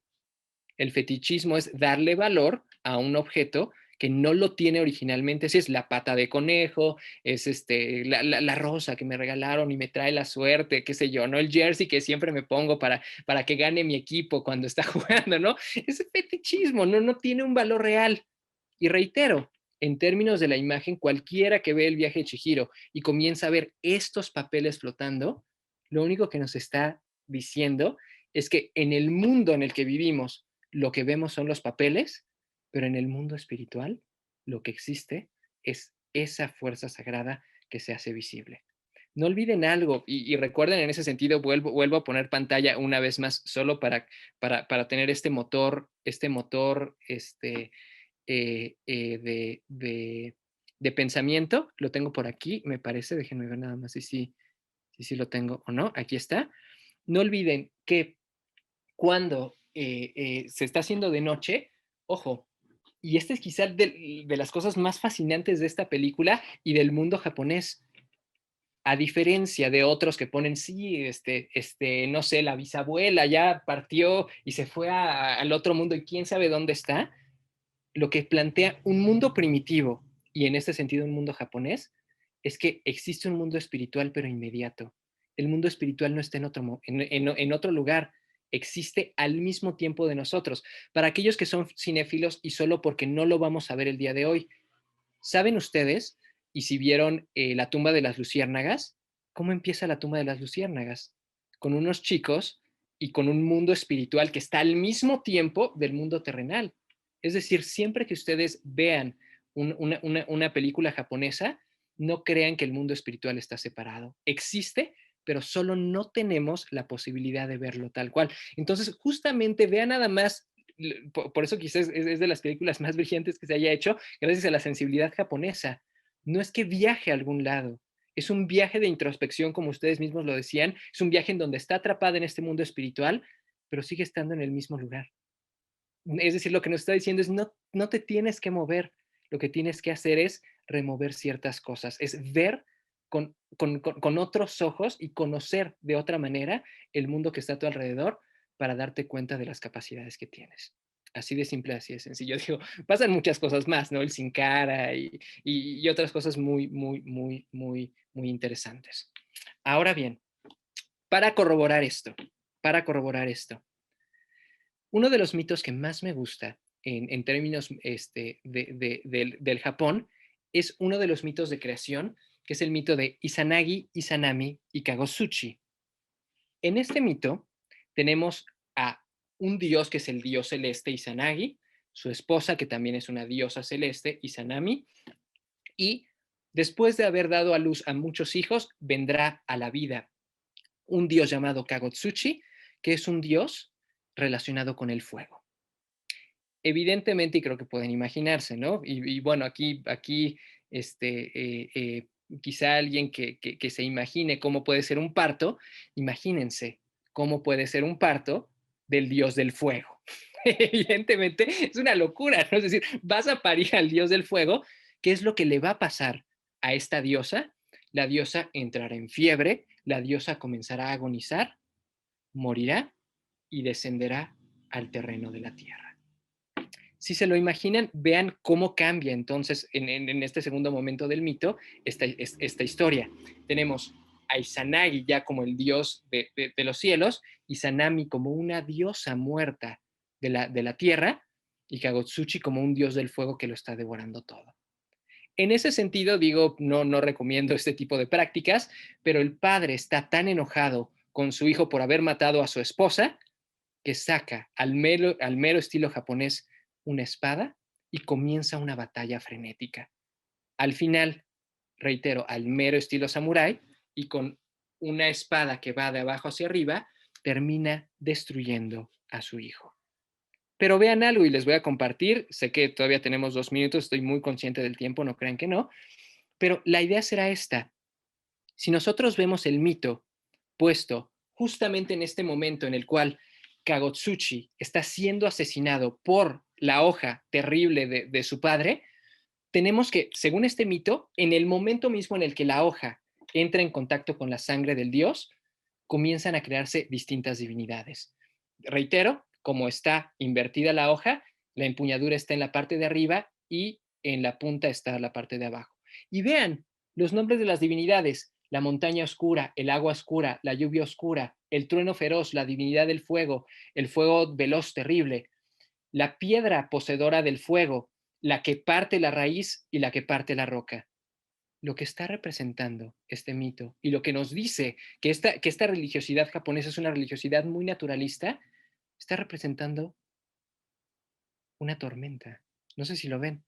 El fetichismo es darle valor a un objeto que no lo tiene originalmente. Si es la pata de conejo, es la rosa que me regalaron y me trae la suerte, qué sé yo, ¿no? El jersey que siempre me pongo para que gane mi equipo cuando está jugando, ¿no? Ese fetichismo no tiene un valor real. Y reitero, en términos de la imagen, cualquiera que ve el viaje de Chihiro y comienza a ver estos papeles flotando, lo único que nos está diciendo es que en el mundo en el que vivimos, lo que vemos son los papeles, pero en el mundo espiritual lo que existe es esa fuerza sagrada que se hace visible. No olviden algo y recuerden en ese sentido, vuelvo a poner pantalla una vez más solo para tener este motor de pensamiento. Lo tengo por aquí, me parece, déjenme ver nada más si lo tengo o no. Aquí está. No olviden que cuando se está haciendo de noche, ojo, y esta es quizás de las cosas más fascinantes de esta película y del mundo japonés. A diferencia de otros que ponen, sí, no sé, la bisabuela ya partió y se fue al otro mundo y quién sabe dónde está, lo que plantea un mundo primitivo y en este sentido un mundo japonés es que existe un mundo espiritual pero inmediato. El mundo espiritual no está en otro lugar, existe al mismo tiempo de nosotros. Para aquellos que son cinéfilos y solo porque no lo vamos a ver el día de hoy, ¿saben ustedes, y si vieron la tumba de las luciérnagas, cómo empieza la tumba de las luciérnagas? Con unos chicos y con un mundo espiritual que está al mismo tiempo del mundo terrenal. Es decir, siempre que ustedes vean una película japonesa, no crean que el mundo espiritual está separado. Existe, pero solo no tenemos la posibilidad de verlo tal cual. Entonces, justamente vean nada más por eso quizás es de las películas más brillantes que se haya hecho, gracias a la sensibilidad japonesa. No es que viaje a algún lado, es un viaje de introspección, como ustedes mismos lo decían, es un viaje en donde está atrapada en este mundo espiritual, pero sigue estando en el mismo lugar. Es decir, lo que nos está diciendo es no te tienes que mover, lo que tienes que hacer es remover ciertas cosas, es ver con otros ojos y conocer de otra manera el mundo que está a tu alrededor para darte cuenta de las capacidades que tienes. Así de simple, así de sencillo. Digo, pasan muchas cosas más, ¿no? El sin cara y otras cosas muy, muy, muy, muy, muy interesantes. Ahora bien, para corroborar esto, uno de los mitos que más me gusta en términos del Japón es uno de los mitos de creación, que es el mito de Izanagi, Izanami y Kagotsuchi. En este mito tenemos a un dios que es el dios celeste Izanagi, su esposa que también es una diosa celeste, Izanami, y después de haber dado a luz a muchos hijos, vendrá a la vida un dios llamado Kagotsuchi, que es un dios relacionado con el fuego. Evidentemente, y creo que pueden imaginarse, ¿no? Y bueno, aquí quizá alguien que se imagine cómo puede ser un parto, imagínense cómo puede ser un parto del dios del fuego. Evidentemente es una locura, ¿no? Es decir, vas a parir al dios del fuego, ¿qué es lo que le va a pasar a esta diosa? La diosa entrará en fiebre, la diosa comenzará a agonizar, morirá y descenderá al terreno de la tierra. Si se lo imaginan, vean cómo cambia entonces en este segundo momento del mito esta historia. Tenemos a Izanagi ya como el dios de los cielos, Izanami como una diosa muerta de la tierra y Kagotsuchi como un dios del fuego que lo está devorando todo. En ese sentido, digo, no recomiendo este tipo de prácticas, pero el padre está tan enojado con su hijo por haber matado a su esposa que saca al mero estilo japonés una espada y comienza una batalla frenética. Al final, reitero, al mero estilo samurái y con una espada que va de abajo hacia arriba, termina destruyendo a su hijo. Pero vean algo y les voy a compartir. Sé que todavía tenemos 2 minutos, estoy muy consciente del tiempo, no crean que no. Pero la idea será esta. Si nosotros vemos el mito puesto justamente en este momento en el cual Kagotsuchi está siendo asesinado por la hoja terrible de su padre, tenemos que, según este mito, en el momento mismo en el que la hoja entra en contacto con la sangre del dios, comienzan a crearse distintas divinidades. Reitero, como está invertida la hoja, la empuñadura está en la parte de arriba y en la punta está la parte de abajo. Y vean los nombres de las divinidades: la montaña oscura, el agua oscura, la lluvia oscura, el trueno feroz, la divinidad del fuego, el fuego veloz terrible, la piedra poseedora del fuego, la que parte la raíz y la que parte la roca. Lo que está representando este mito y lo que nos dice que esta religiosidad japonesa es una religiosidad muy naturalista, está representando una tormenta. No sé si lo ven.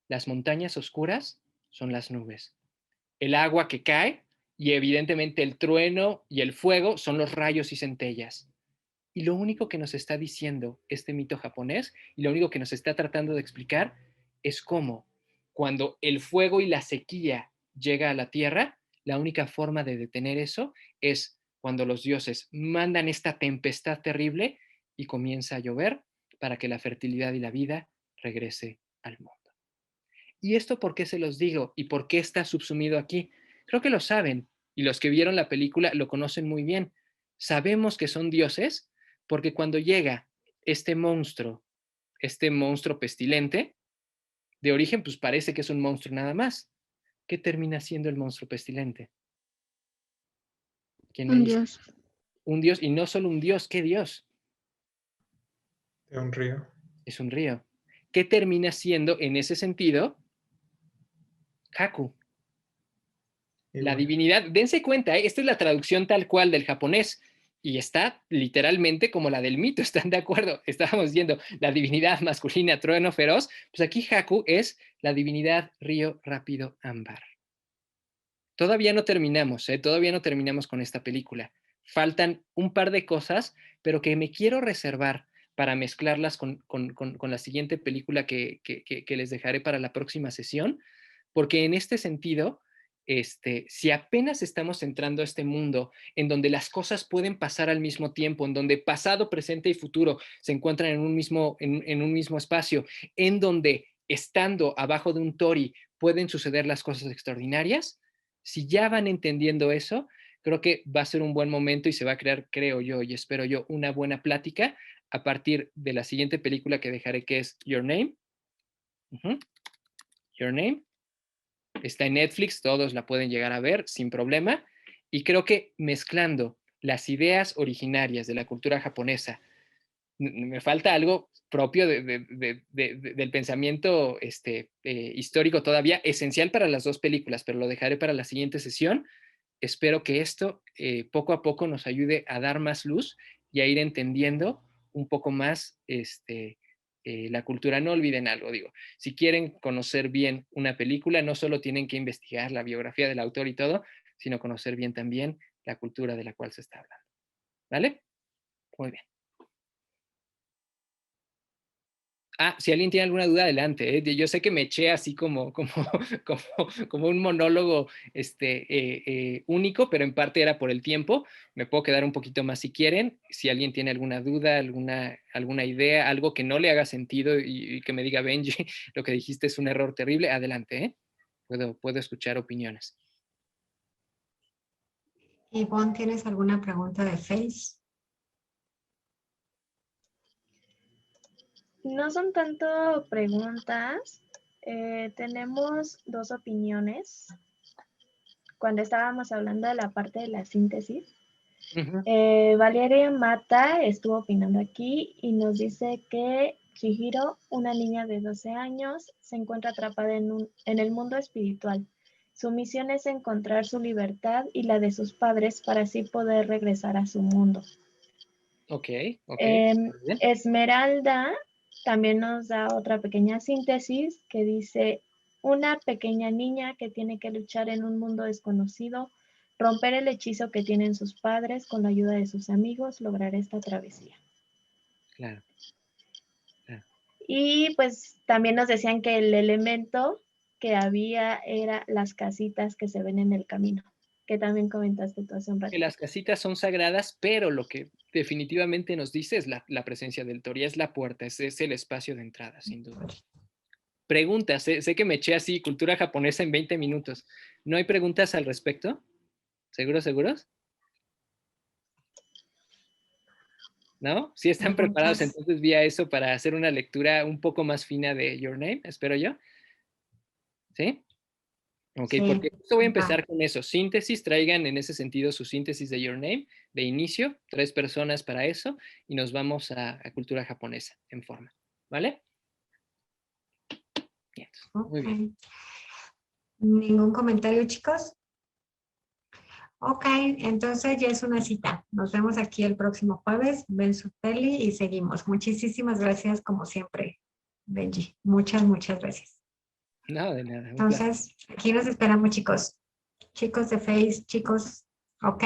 Las montañas oscuras son las nubes. El agua que cae y evidentemente el trueno y el fuego son los rayos y centellas. Y lo único que nos está diciendo este mito japonés y lo único que nos está tratando de explicar es cómo cuando el fuego y la sequía llega a la tierra, la única forma de detener eso es cuando los dioses mandan esta tempestad terrible y comienza a llover para que la fertilidad y la vida regrese al mundo. ¿Y esto por qué se los digo? ¿Y por qué está subsumido aquí? Creo que lo saben, y los que vieron la película lo conocen muy bien. Sabemos que son dioses porque cuando llega este monstruo pestilente, de origen pues parece que es un monstruo nada más. ¿Qué termina siendo el monstruo pestilente? ¿Quién me Un dice? dios. Un dios, y no solo un dios, ¿qué dios? De un río. Es un río. ¿Qué termina siendo en ese sentido? Haku. La divinidad, dense cuenta, esta es la traducción tal cual del japonés y está literalmente como la del mito, ¿están de acuerdo? Estábamos viendo la divinidad masculina, trueno feroz, pues aquí Haku es la divinidad río rápido ámbar. Todavía no terminamos, todavía no terminamos con esta película. Faltan un par de cosas, pero que me quiero reservar para mezclarlas con la siguiente película que les dejaré para la próxima sesión, porque en este sentido, si apenas estamos entrando a este mundo en donde las cosas pueden pasar al mismo tiempo, en donde pasado, presente y futuro se encuentran en un mismo espacio, en donde estando abajo de un tori pueden suceder las cosas extraordinarias, si ya van entendiendo eso, creo que va a ser un buen momento y se va a crear, creo yo y espero yo, una buena plática a partir de la siguiente película que dejaré, que es Your Name. Your Name. Está en Netflix, todos la pueden llegar a ver sin problema. Y creo que mezclando las ideas originarias de la cultura japonesa, me falta algo propio del pensamiento histórico todavía, esencial para las dos películas, pero lo dejaré para la siguiente sesión. Espero que esto poco a poco nos ayude a dar más luz y a ir entendiendo un poco más la cultura. No olviden algo, digo, si quieren conocer bien una película, no solo tienen que investigar la biografía del autor y todo, sino conocer bien también la cultura de la cual se está hablando. ¿Vale? Muy bien. Si alguien tiene alguna duda, adelante. Yo sé que me eché así como un monólogo único, pero en parte era por el tiempo. Me puedo quedar un poquito más si quieren. Si alguien tiene alguna duda, alguna idea, algo que no le haga sentido y que me diga, Benji, lo que dijiste es un error terrible, adelante. Puedo escuchar opiniones. Ivonne, ¿tienes alguna pregunta de Face? No son tanto preguntas, tenemos dos opiniones. Cuando estábamos hablando de la parte de la síntesis, Valeria Mata estuvo opinando aquí y nos dice que Chihiro, una niña de 12 años, se encuentra atrapada en el mundo espiritual. Su misión es encontrar su libertad y la de sus padres para así poder regresar a su mundo. Okay. Esmeralda también nos da otra pequeña síntesis que dice: una pequeña niña que tiene que luchar en un mundo desconocido, romper el hechizo que tienen sus padres, con la ayuda de sus amigos, lograr esta travesía. Claro. Y pues también nos decían que el elemento que había era las casitas que se ven en el camino, que también comentaste tú hace un rato. Que las casitas son sagradas, pero lo que definitivamente nos dice es la presencia del tori, es la puerta, es el espacio de entrada, sin duda. Preguntas, sé que me eché así cultura japonesa en 20 minutos. ¿No hay preguntas al respecto? ¿Seguros? ¿No? ¿Sí están preparados entonces vía eso para hacer una lectura un poco más fina de Your Name, espero yo? ¿Sí? Ok, sí. Porque esto voy a empezar con eso. Síntesis, traigan en ese sentido su síntesis de Your Name, de inicio, 3 personas para eso, y nos vamos a cultura japonesa en forma. ¿Vale? Bien, muy bien. ¿Ningún comentario, chicos? Ok, entonces ya es una cita. Nos vemos aquí el próximo jueves. Ven su peli y seguimos. Muchísimas gracias, como siempre, Benji. Muchas gracias. No, de nada. Entonces, aquí nos esperamos, chicos. Chicos de Face, chicos, ok.